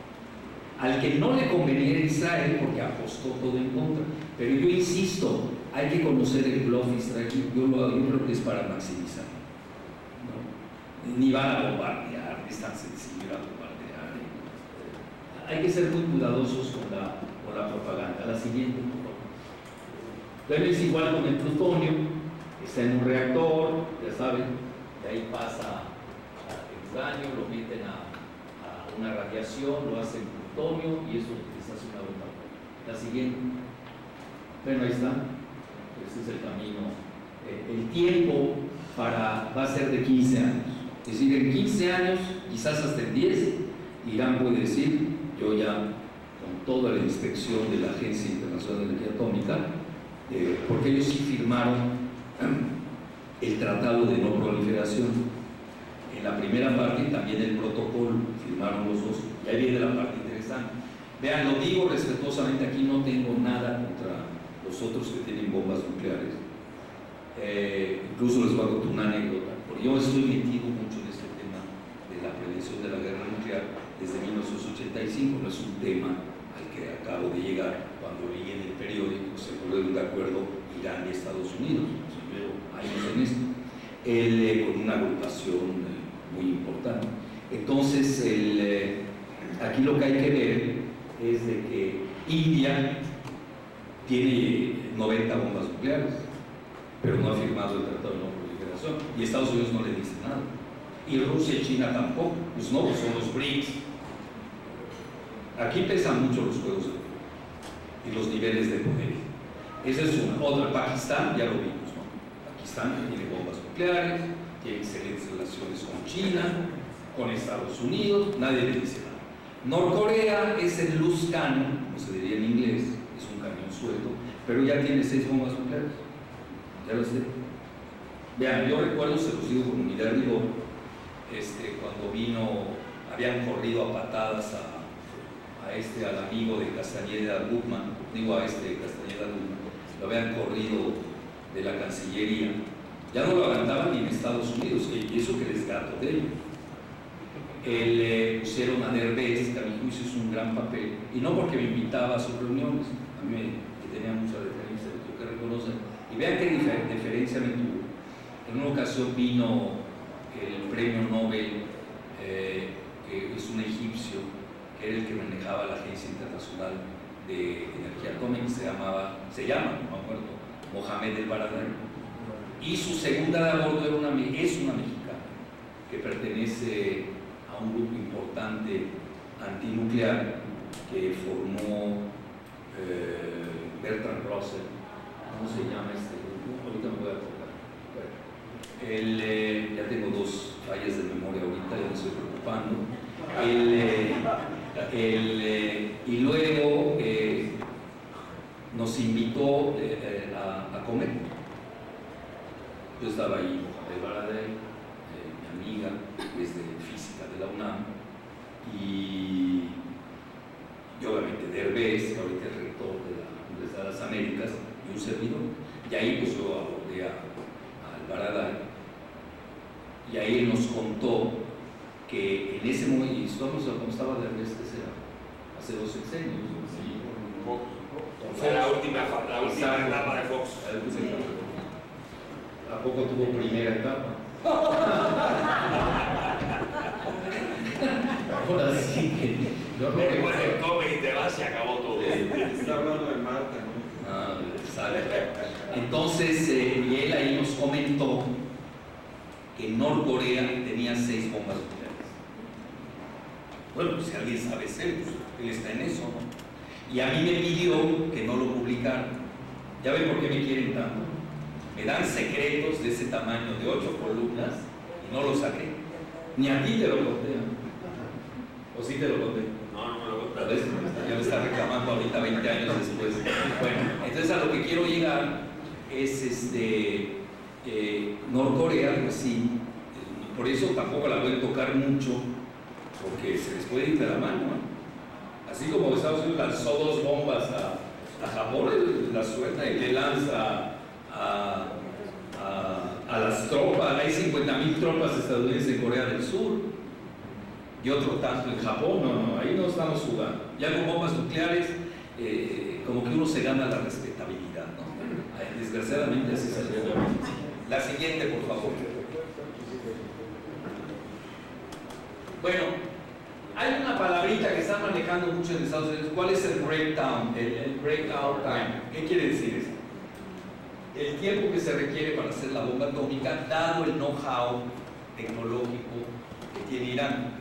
[SPEAKER 2] Al que no le convenía era Israel, porque apostó todo en contra. Pero yo insisto, hay que conocer el bluff israelí. Yo creo que es para maximizar. ¿No? Ni van a bombardear, es tan sencillo a bombardear. Hay que ser muy cuidadosos con la propaganda. La siguiente, por favor. Pero es igual con el plutonio, está en un reactor, ya saben, de ahí pasa el uranio, lo meten a una radiación, lo hacen plutonio y eso les hace una bomba. La siguiente. Bueno, ahí está. Este es el camino. El tiempo va a ser de 15 años. Es decir, en 15 años, quizás hasta en 10, Irán puede decir, yo ya con toda la inspección de la Agencia Internacional de Energía Atómica, porque ellos sí firmaron el Tratado de No Proliferación. En la primera parte también el protocolo, firmaron los dos, y ahí viene la parte interesante. Vean, lo digo respetuosamente, aquí no tengo nada contra los otros que tienen bombas nucleares. Incluso les voy a contar una anécdota, porque yo estoy metido mucho en este tema de la prevención de la guerra nuclear desde 1985, no es un tema al que acabo de llegar. Cuando leí en el periódico se pusieron de acuerdo Irán y Estados Unidos, llevo años en esto, con una agrupación muy importante. Entonces, aquí lo que hay que ver es de que India tiene 90 bombas nucleares, pero no ha firmado el Tratado de No Proliferación, y Estados Unidos no le dice nada, y Rusia y China tampoco. Pues no, pues son los BRICS. Aquí pesan mucho los juegos de poder y los niveles de poder. Esa es una. Otra, Pakistán, ya lo vimos, ¿no? Pakistán tiene bombas nucleares, tiene excelentes relaciones con China, con Estados Unidos, nadie le dice nada. Norcorea es el loose cannon, como se diría en inglés, es un cañón suelto, pero ya tiene 6 bombas nucleares. Ya lo sé. Vean, yo recuerdo, se los digo con unidad de rigor, cuando habían corrido a patadas al amigo de Castañeda Guzmán, Castañeda Guzmán, lo habían corrido de la Cancillería. Ya no lo aguantaban ni en Estados Unidos, y eso que les gato de ellos. Le pusieron a Derbez, que a mi juicio es un gran papel, y no porque me invitaba a sus reuniones, a mí que tenía mucha deferencia, lo que reconocen, y vean qué diferencia me tuvo. En una ocasión vino el premio Nobel, que es un egipcio, que era el que manejaba la Agencia Internacional de Energía Atómica, se llama, no me acuerdo, Mohamed El Baradei, y su segunda de a bordo es una mexicana, que pertenece a un grupo importante antinuclear que formó Bertrand Russell. ¿Cómo se llama este grupo? Ahorita me voy a acordar. Bueno, ya tengo 2 fallas de memoria ahorita, ya me estoy preocupando. Y luego nos invitó a comer. Yo estaba ahí, el Baradei, mi amiga, que es de física de la UNAM, y obviamente Derbez, que ahorita es rector de la Universidad de las Américas, y un servidor. Y ahí pues yo abordé al Baradei, y ahí él nos contó que en ese momento, y estamos como estaba Derbez, que será hace 2 sexenios,
[SPEAKER 1] sí, fue la última etapa de Fox.
[SPEAKER 2] ¿A poco tuvo primera etapa? Ahora sí que
[SPEAKER 1] después del come y te vas, se acabó todo.
[SPEAKER 3] Está hablando de Marta, ¿no?
[SPEAKER 2] Ah, sale. Entonces, y él ahí nos comentó que Norcorea tenía 6 bombas nucleares. Bueno, pues si alguien sabe ser, pues él está en eso, ¿no? Y a mí me pidió que no lo publicara. ¿Ya ven por qué me quieren tanto? Me dan secretos de ese tamaño, de 8 columnas, y no los saqué. Ni a ti te lo conté, ¿no? ¿O sí te lo conté?
[SPEAKER 1] No me lo conté.
[SPEAKER 2] ¿Ves? Ya me está reclamando ahorita 20 años después. Bueno, entonces a lo que quiero llegar es Norcorea, pues sí, por eso tampoco la voy a tocar mucho, porque se les puede ir de la mano, ¿no? Así como Estados Unidos lanzó 2 bombas a Japón, la suelta y le lanza a las tropas. Hay 50,000 tropas estadounidenses en Corea del Sur y otro tanto en Japón. No, ahí no estamos jugando. Ya con bombas nucleares, como que uno se gana la respetabilidad, ¿no? Desgraciadamente así es el juego. La siguiente, por favor. Bueno, hay una palabrita que están manejando mucho en Estados Unidos. ¿Cuál es el breakdown? El breakout time. ¿Qué quiere decir esto? El tiempo que se requiere para hacer la bomba atómica, dado el know-how tecnológico que tiene Irán.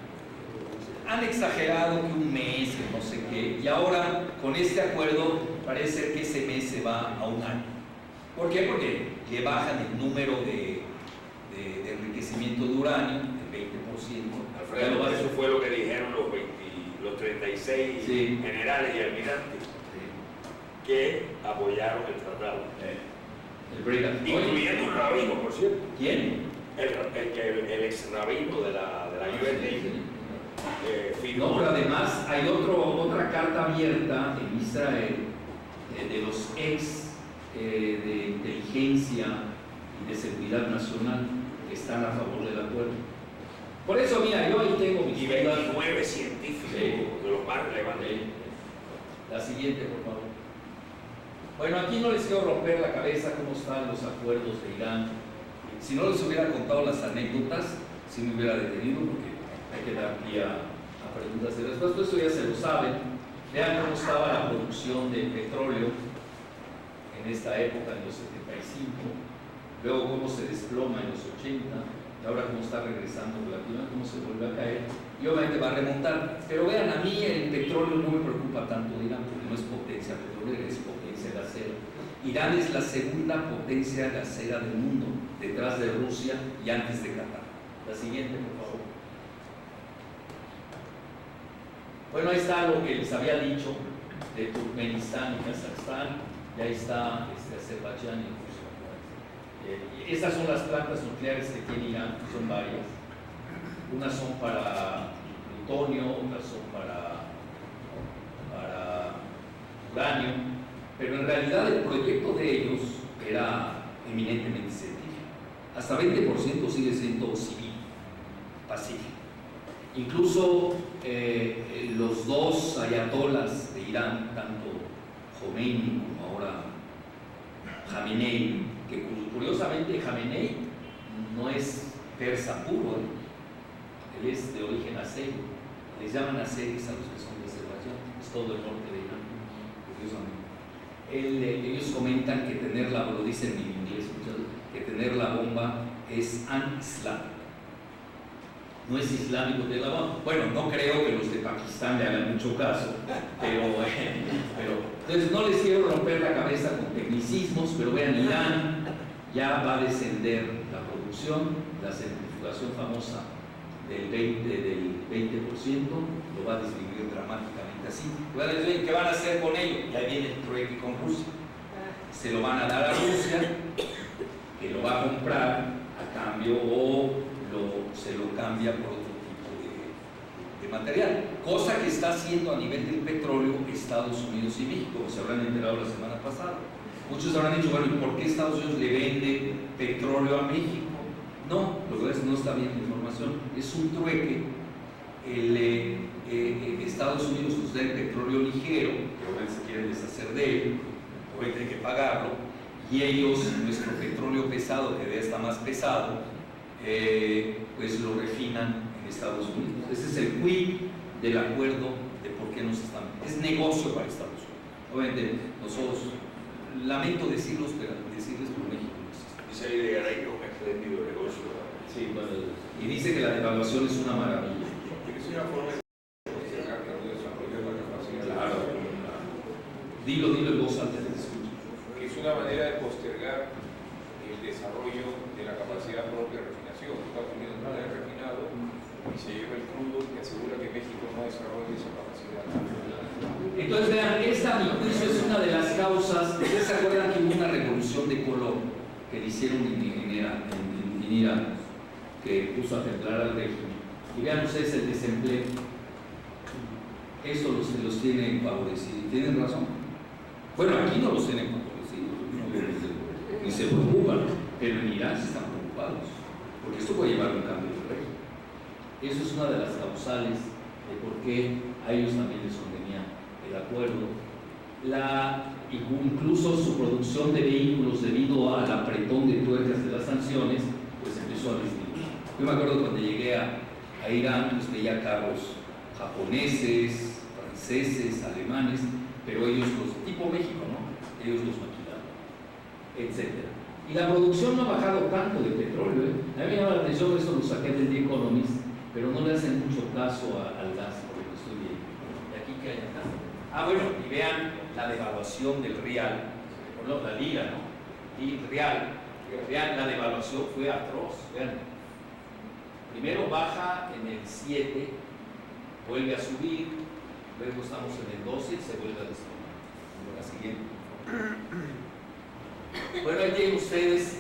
[SPEAKER 2] Han exagerado que 1 mes, que no sé qué, y ahora con este acuerdo parece ser que ese mes se va a 1 año. ¿Por qué? Porque le bajan el número de enriquecimiento de uranio, el 20%.
[SPEAKER 1] Alfredo, eso fue lo que dijeron los 36
[SPEAKER 2] sí.
[SPEAKER 1] generales y almirantes que apoyaron el tratado. Incluyendo un rabino, por cierto.
[SPEAKER 2] ¿Quién?
[SPEAKER 1] El ex rabino de la UND.
[SPEAKER 2] No, pero además hay otra carta abierta en Israel de los ex de inteligencia y de seguridad nacional que están a favor del acuerdo. Por eso, mira, yo ahí tengo mis
[SPEAKER 1] y 29 científicos de los más relevantes.
[SPEAKER 2] La siguiente, por favor. Bueno, aquí no les quiero romper la cabeza cómo están los acuerdos de Irán. Si no les hubiera contado las anécdotas, sí me hubiera detenido, porque hay que dar pie a preguntas y respuestas. Todo eso ya se lo saben. Vean cómo estaba la producción de petróleo en esta época, en los 75. Luego cómo se desploma en los 80. Y ahora cómo está regresando relativamente, cómo se vuelve a caer. Y obviamente va a remontar. Pero vean, a mí el petróleo no me preocupa tanto de Irán, porque no es potencia petrolera, es potencia gasera. Irán es la segunda potencia gasera del mundo, detrás de Rusia y antes de Qatar. La siguiente, por favor. Bueno, ahí está lo que les había dicho de Turkmenistán y Kazajstán, y ahí está Azerbaiyán y Rusia. Estas son las plantas nucleares que tiene Irán, son varias. Unas son para plutonio, otras son para uranio, pero en realidad el proyecto de ellos era eminentemente científico. Hasta 20% sigue siendo civil, pacífico. Incluso los dos ayatolas de Irán, tanto Khomeini como ahora Jamenei, que curiosamente Jamenei no es persa puro, él es de origen azeri, les llaman azeris a los que son de Azerbaiyán, es todo el norte de Irán, curiosamente. Ellos comentan que tener la, lo dicen en inglés, que tener la bomba es an-islámico. No es islámico de la bomba. Bueno, no creo que los de Pakistán le hagan mucho caso, pero entonces no les quiero romper la cabeza con tecnicismos, pero vean, Irán ya va a descender la producción, la centrifugación famosa del 20%, lo va a disminuir dramáticamente así. ¿Qué van a hacer con ello? Ya viene el trueque con Rusia. Se lo van a dar a Rusia, que lo va a comprar a cambio o se lo cambia por otro tipo de material, cosa que está haciendo a nivel del petróleo Estados Unidos y México, se habrán enterado la semana pasada. Muchos habrán dicho, bueno, ¿y por qué Estados Unidos le vende petróleo a México? No, lo que es, no está bien la información, es un trueque. Estados Unidos nos da el petróleo ligero, que ahora se quieren deshacer de él, hoy hay que pagarlo, y ellos, nuestro petróleo pesado, que ya está más pesado, pues lo refinan en Estados Unidos. Ese es el quid del acuerdo de por qué nos están. Es negocio para Estados Unidos. Obviamente, nosotros, lamento decirles, pero México no existe.
[SPEAKER 1] Esa idea era un espléndido negocio.
[SPEAKER 2] Sí, bueno, y dice que la devaluación es una maravilla.
[SPEAKER 3] Es una forma de postergar el desarrollo de la capacidad.
[SPEAKER 2] Claro. Dilo en voz alta, te escucho.
[SPEAKER 3] Que es una manera de postergar el desarrollo de la capacidad propia de refinación. Estados Unidos no la ha refinado y se lleva el crudo que asegura que México no desarrolle esa capacidad.
[SPEAKER 2] Entonces, vean, esta a mi juicio es una de las causas. ¿Ustedes se acuerdan que hubo una revolución de color que le hicieron en Irán, que puso a temblar al régimen? Y vean ustedes el desempleo. Eso los tiene favorecidos. ¿Tienen razón? Bueno, aquí no los tienen favorecidos, ni se preocupan, pero en Irán sí están preocupados, porque esto puede llevar a un cambio de régimen. Eso es una de las causales de por qué a ellos también les convenía el acuerdo. Incluso su producción de vehículos, debido al apretón de tuercas de las sanciones, pues empezó a disminuir. Yo me acuerdo cuando llegué a Irán, pues veía carros japoneses, franceses, alemanes, pero ellos tipo México, ¿no? Ellos los maquilaban, etc. Y la producción no ha bajado tanto de petróleo, ¿eh? A mí me llama la atención, esto lo saqué del The Economist, pero no le hacen mucho caso al gas, por lo que estoy viendo. ¿Y aquí qué hay acá? Bueno, y vean la devaluación del real, no, la lira, ¿no? Y real, vean, la devaluación fue atroz, vean. Primero baja en el 7, vuelve a subir, luego estamos en el 12 y se vuelve a desplomar. La siguiente. Bueno, ahí tienen ustedes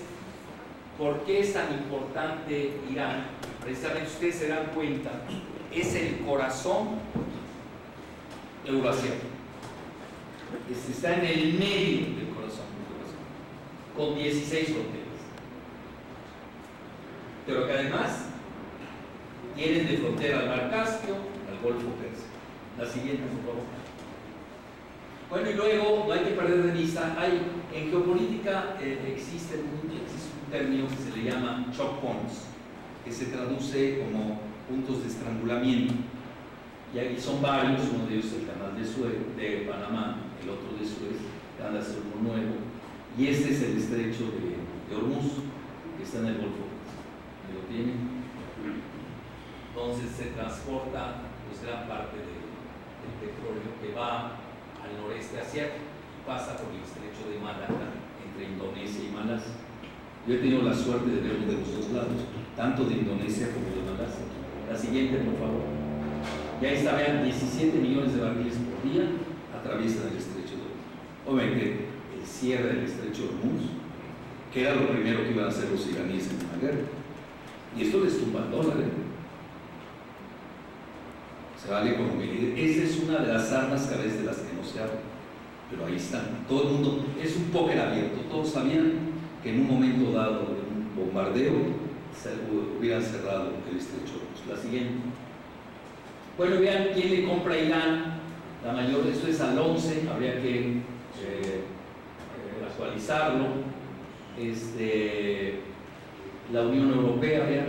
[SPEAKER 2] por qué es tan importante Irán. Precisamente ustedes se dan cuenta, es el corazón euroasiático. Está en el medio del corazón, con 16 fronteras. Pero que además tienen de frontera al Mar Caspio, al Golfo Persa. La siguiente, por favor. Bueno, y luego no hay que perder de vista, en geopolítica existe un término que se le llama choke points, que se traduce como puntos de estrangulamiento. Y aquí son varios, uno de ellos es el canal de Suez, de Panamá, el otro de Suez, que anda a ser uno nuevo, y este es el estrecho de Hormuz, que está en el Golfo. ¿Me lo tienen? Entonces se transporta pues, gran parte del petróleo que va al noreste asiático, pasa por el estrecho de Malaca, entre Indonesia y Malasia. Yo he tenido la suerte de verlo de los dos lados, tanto de Indonesia como de Malasia. La siguiente, por favor. Y ahí está, vean, 17 millones de barriles por día atraviesan el estrecho de Hormuz. Obviamente, el cierre del estrecho de Hormuz, que era lo primero que iban a hacer los iraníes en una guerra. Y esto les tumba el dólar, Se vale como medida. Esa es una de las armas que a veces de las que no se habla. Pero ahí están. Todo el mundo, es un póker abierto. Todos sabían que en un momento dado de un bombardeo hubieran cerrado el estrecho. La siguiente. Bueno, vean quién le compra a Irán. La mayor, esto es al 11, habría que actualizarlo. La Unión Europea, vean,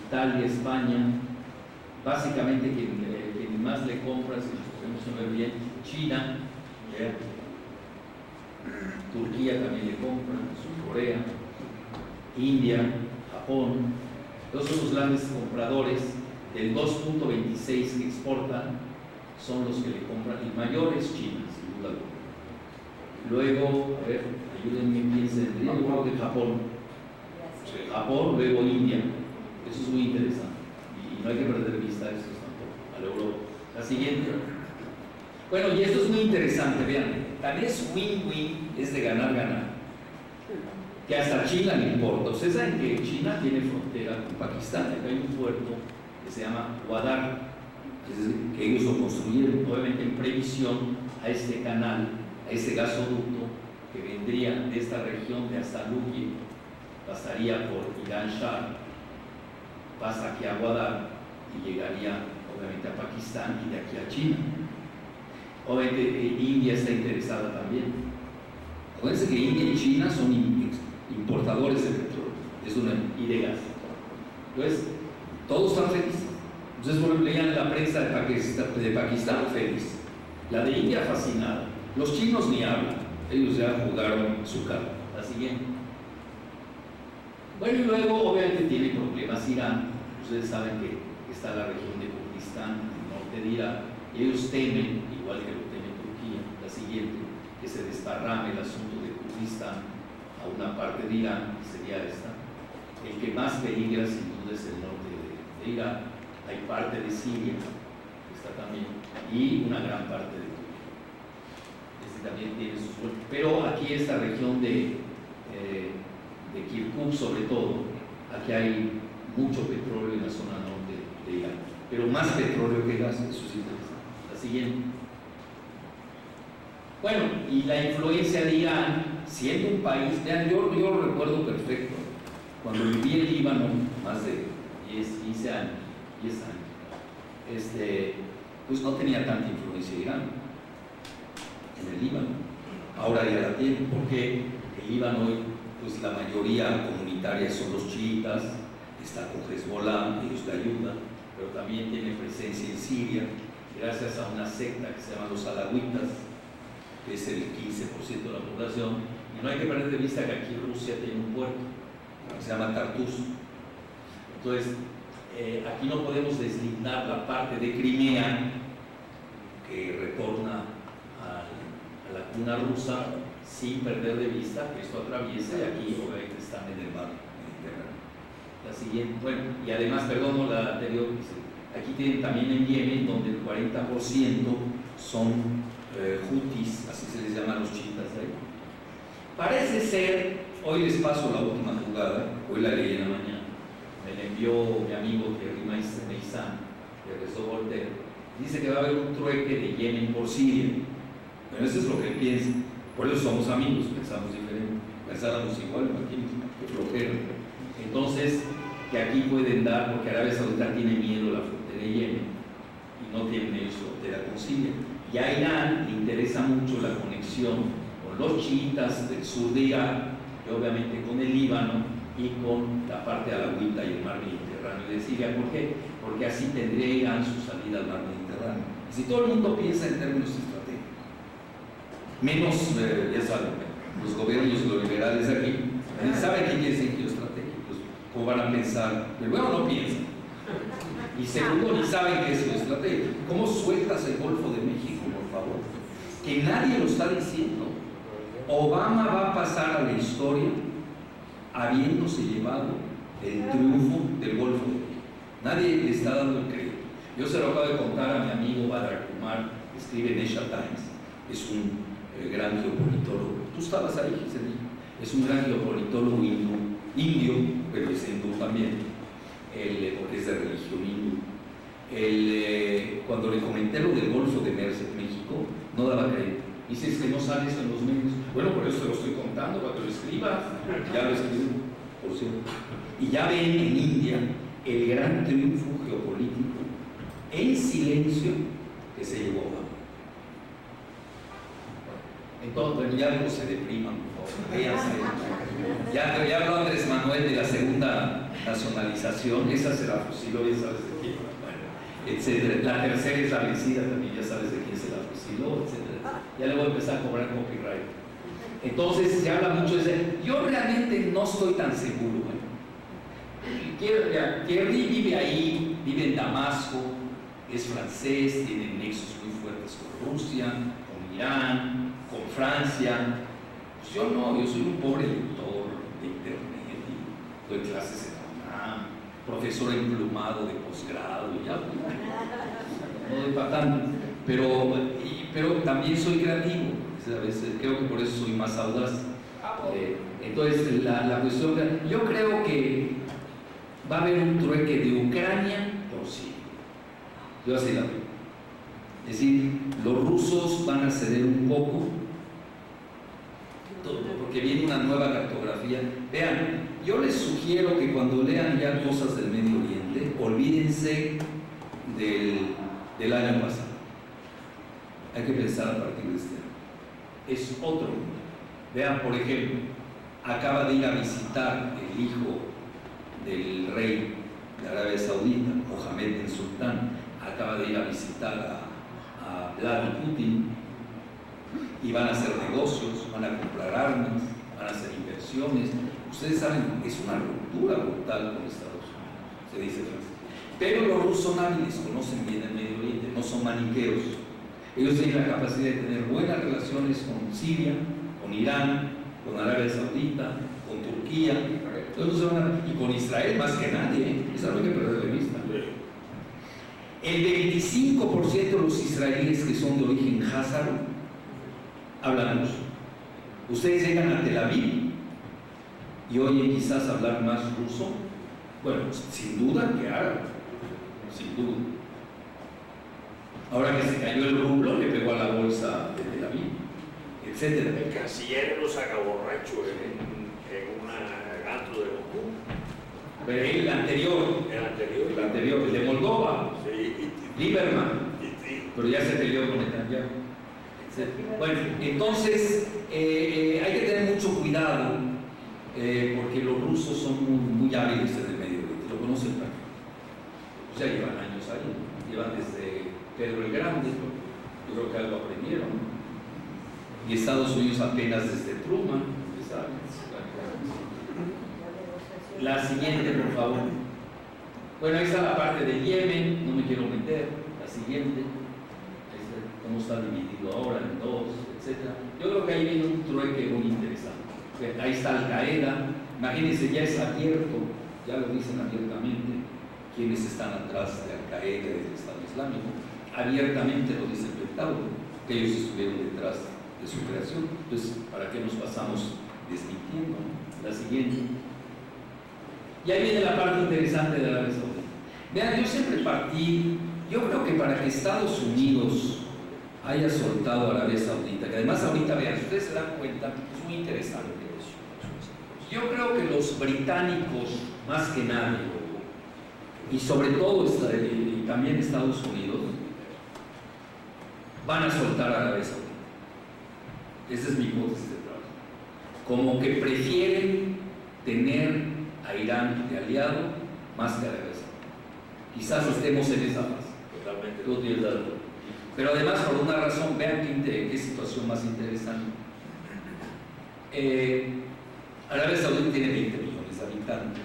[SPEAKER 2] Italia, España, básicamente quien más le compra, si nos podemos ver bien, China, vean, Turquía también le compra, Corea, India, Japón. Todos son los grandes compradores. Del 2.26 que exportan son los que le compran. El mayor es China, sin duda alguna. Luego, a ver, ayúdenme, piensen, yo creo que Japón. Japón, luego India. Eso es muy interesante. Y no hay que perder vista de eso tampoco, a la Europa. La siguiente. Bueno, y esto es muy interesante, vean. Tan es win-win, es de ganar-ganar, que hasta China le importa. Ustedes saben que China tiene frontera con Pakistán. Acá hay un puerto que se llama Gwadar, que ellos lo construyeron obviamente en previsión a este canal, a este gasoducto que vendría de esta región de hasta Luque, pasaría por Irán Shah, pasa aquí a Gwadar y llegaría obviamente a Pakistán y de aquí a China. Obviamente India está interesada también. Acuérdense que India y China son importadores de petróleo y de gas. Entonces, todos están felices. Entonces, bueno, leían la prensa de Pakistán feliz. La de India fascinada. Los chinos ni hablan. Ellos ya jugaron su carta. La siguiente. Bueno, y luego, obviamente, tiene problemas Irán. Ustedes saben que está la región de Kurdistán, el norte de Irán. Y ellos temen, igual que lo teme Turquía, la siguiente, que se desparrame el asunto de Kurdistán a una parte de Irán, que sería esta. El que más peligra, sin duda, es el norte de Irán. Hay parte de Siria, que está también, y una gran parte de Turquía. También tiene sus problemas. Pero aquí esta región de Kirkuk, sobre todo, aquí hay mucho petróleo en la zona norte de Irán, pero más petróleo que gas, eso es interesante. La siguiente. Bueno, y la influencia de Irán, siendo un país, vean, yo lo recuerdo perfecto, cuando viví en Líbano, más de 15 años, pues no tenía tanta influencia de Irán en el Líbano. Ahora ya la tiene, porque el Líbano hoy, pues la mayoría comunitaria son los chiitas, está con Hezbollah, ellos le ayudan, pero también tiene presencia en Siria, gracias a una secta que se llama los alawitas, que es el 15% de la población. Y no hay que perder de vista que aquí Rusia tiene un puerto, que se llama Tartus. Entonces, aquí no podemos deslindar la parte de Crimea, que retorna a la cuna rusa, sin perder de vista que esto atraviesa, y aquí obviamente están en el mar Mediterráneo. La siguiente, bueno, y además, perdón, no la anterior, aquí tienen también en Yemen, donde el 40% son hutis, así se les llama a los chiitas ahí. Parece ser, hoy les paso la última jugada, hoy la leí en la mañana, me la envió mi amigo Thierry Meissan, de Rezo Voltaire, dice que va a haber un trueque de Yemen por Siria. Pero eso es lo que él piensa. Por eso somos amigos, pensamos diferente, pensáramos igual, imagínense, que flojera. Entonces, que aquí pueden dar, porque Arabia Saudita tiene miedo a la frontera de Yemen y no tienen ellos frontera con Siria. Y a Irán le interesa mucho la conexión con los chiitas del sur de Irak, y obviamente con el Líbano y con la parte alawita y el mar Mediterráneo de Siria. ¿Por qué? Porque así tendría Irán su salida al mar Mediterráneo. Y si todo el mundo piensa en términos estratégicos, menos, ya saben, los gobiernos los liberales de aquí, saben qué quiere decir geoestratégicos, cómo van a pensar, pero bueno, no piensan. Y segundo, ni saben qué es geoestratégico. ¿Cómo sueltas el Golfo de México, por favor? Que nadie lo está diciendo. Obama va a pasar a la historia habiéndose llevado el triunfo del Golfo de México. Nadie le está dando el crédito. Yo se lo acabo de contar a mi amigo Badra Kumar, que escribe en Asia Times, es un gran geopolitólogo. Tú estabas ahí, Giselle. Es un gran geopolitólogo indio, pero es hindú también, porque es de religión hindú. Cuando le comenté lo del Golfo de México, no daba crédito. Dice, es que no sale eso en los medios. Bueno, por eso te lo estoy contando, cuando lo escribas, ya lo escribí, por cierto. Y ya ven en India el gran triunfo geopolítico en silencio que se llevó a Obama. Entonces, bueno, ya no se depriman, por favor, véanse. Ya habló Andrés Manuel de la segunda nacionalización, esa se la fusiló, ya sabes de quién, bueno, etcétera. La tercera es la vencida, también ya sabes de quién se la fusiló, etcétera. Ya le voy a empezar a cobrar copyright. Entonces se habla mucho de eso. Yo realmente no estoy tan seguro. Kerry vive ahí, vive en Damasco, es francés, tiene nexos muy fuertes con Rusia, con Irán, con Francia. Pues yo no, yo soy un pobre lector de internet y doy clases en la UNAM, profesor emplumado de posgrado, ya no doy para tanto, pero también soy creativo, ¿sabes? Creo que por eso soy más audaz. Entonces la cuestión, yo creo que va a haber un trueque de Ucrania por Siria. Yo así la veo. Es decir, los rusos van a ceder un poco, porque viene una nueva cartografía. Vean, yo les sugiero que cuando lean ya cosas del Medio Oriente, olvídense del año pasado. Hay que pensar a partir de este año. Es otro mundo. Vean, por ejemplo, acaba de ir a visitar el hijo del rey de Arabia Saudita, Mohammed bin Sultán, acaba de ir a visitar a Vladimir Putin y van a hacer negocios, van a comprar armas, van a hacer inversiones. Ustedes saben, es una ruptura brutal con Estados Unidos, se dice Francia. Pero los rusos son hábiles, conocen bien el Medio Oriente, no son maniqueos. Ellos tienen la capacidad de tener buenas relaciones con Siria, con Irán, con Arabia Saudita, con Turquía, y con Israel más que nadie, eso no hay que perder de vista. El 25% de los israelíes que son de origen házaro hablan ruso. Ustedes llegan a Tel Aviv y oyen quizás hablar más ruso, bueno, sin duda que árabe, sin duda. Ahora que se cayó el rublo, le pegó a la bolsa de Tel Aviv, etc.
[SPEAKER 1] El canciller lo saca borracho en un antro de Moscú.
[SPEAKER 2] Pero el anterior, el de Moldova,
[SPEAKER 1] sí.
[SPEAKER 2] Lieberman,
[SPEAKER 1] Sí.
[SPEAKER 2] pero ya se peleó con Netanyahu. Bueno, entonces hay que tener mucho cuidado porque los rusos son muy hábiles en el Medio Oriente, lo conocen perfectamente. Ya llevan años ahí, llevan desde Pedro el Grande, yo creo que algo aprendieron. Y Estados Unidos apenas desde Truman, ¿sabes? La siguiente, por favor. Bueno, ahí está la parte de Yemen, no me quiero meter. La siguiente, cómo está dividido ahora en dos, etc. Yo creo que ahí viene un trueque muy interesante. Ahí está Al Qaeda, imagínense, ya es abierto, ya lo dicen abiertamente, quienes están atrás de Al Qaeda y del Estado Islámico. Abiertamente lo dice el Pentágono, que ellos estuvieron detrás de su creación. Entonces, ¿para qué nos pasamos desmintiendo? La siguiente. Y ahí viene la parte interesante de Arabia Saudita. Vean, yo siempre partí, yo creo que para que Estados Unidos haya soltado a Arabia Saudita, que además ahorita, vean, si ustedes se dan cuenta, es muy interesante eso. Yo creo que los británicos, más que nadie, y sobre todo también Estados Unidos, van a soltar a Arabia Saudita. Esa es mi hipótesis de trabajo. Como que prefieren tener a Irán de aliado más que a Arabia Saudita. Quizás estemos en esa fase.
[SPEAKER 1] Totalmente.
[SPEAKER 2] Tú tienes razón. Pero además, por una razón, vean qué situación más interesante. Arabia Saudita tiene 20 millones de habitantes,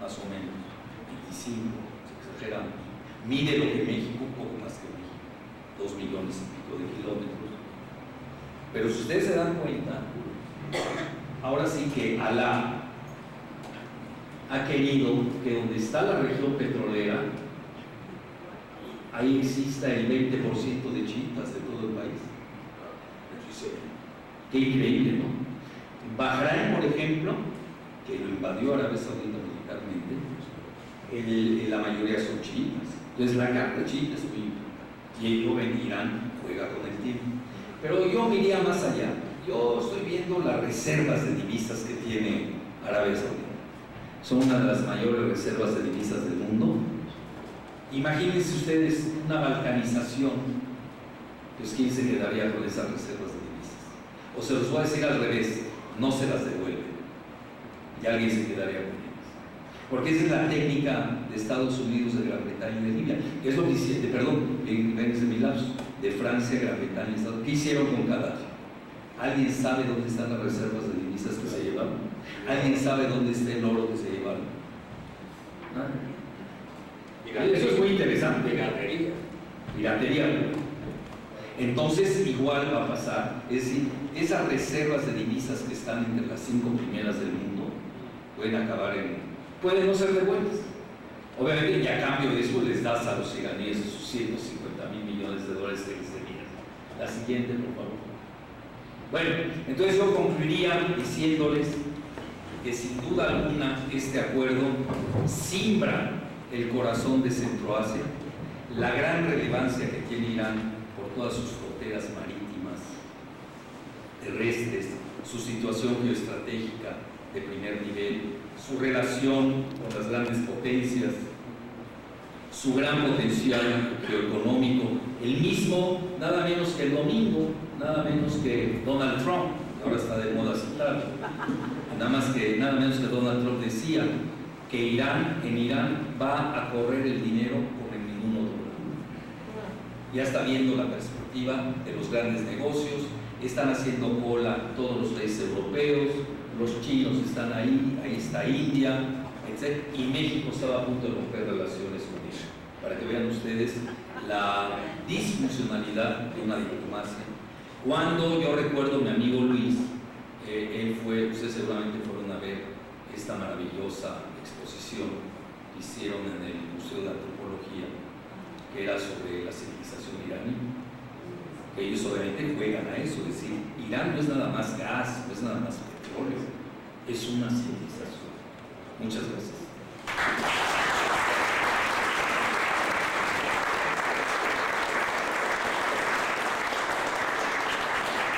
[SPEAKER 2] más o menos, 25, exageramos. Mide lo que México, un poco más que México, 2 millones y pico de kilómetros. Pero si ustedes se dan cuenta, ahora sí que Alá ha querido que donde está la región petrolera ahí exista el 20% de chiitas de todo el país. Qué increíble, ¿no? Bahrein, por ejemplo, que lo invadió Arabia Saudita militarmente, la mayoría son chiitas. Entonces la carta chiita es muy importante. Y ello en Irán juega con el tiempo. Pero yo me iría más allá. Yo estoy viendo las reservas de divisas que tiene Arabia Saudita. Son una de las mayores reservas de divisas del mundo. Imagínense ustedes una balcanización. Pues ¿quién se quedaría con esas reservas de divisas? O se los voy a decir al revés, no se las devuelven. Y alguien se quedaría con ellas. Porque esa es la técnica de Estados Unidos, de Gran Bretaña y de Libia. Es lo que hicieron, de Francia, Gran Bretaña y Estados Unidos. ¿Qué hicieron con Gaddafi? ¿Alguien sabe dónde están las reservas de divisas que se llevaron? ¿Alguien sabe dónde está el oro que se llevaron? Eso es muy interesante. Piratería. Entonces, igual va a pasar. Es decir, esas reservas de divisas que están entre las 5 primeras del mundo pueden acabar pueden no ser devueltas. Obviamente, y a cambio de eso les das a los iraníes esos 150.000 millones de dólares que les debían. La siguiente, por favor. Bueno, entonces yo concluiría diciéndoles que sin duda alguna este acuerdo simbra el corazón de Centroasia, la gran relevancia que tiene Irán por todas sus fronteras marítimas, terrestres, su situación geoestratégica de primer nivel, su relación con las grandes potencias, su gran potencial geoeconómico, el mismo, nada menos que el domingo, nada menos que Donald Trump, que ahora está de moda citarlo, nada menos que Donald Trump decía que en Irán va a correr el dinero por el minuto dólar. Ya está viendo la perspectiva de los grandes negocios, están haciendo cola todos los países europeos, los chinos están ahí está India, etc. Y México estaba a punto de romper relaciones con ellos. Para que vean ustedes la disfuncionalidad de una diplomacia. Cuando yo recuerdo a mi amigo Luis, él fue, ustedes seguramente fueron a ver esta maravillosa exposición que hicieron en el Museo de Antropología, que era sobre la civilización iraní. Ellos obviamente juegan a eso, es decir, Irán no es nada más gas, no es nada más petróleo, es una civilización. Muchas gracias.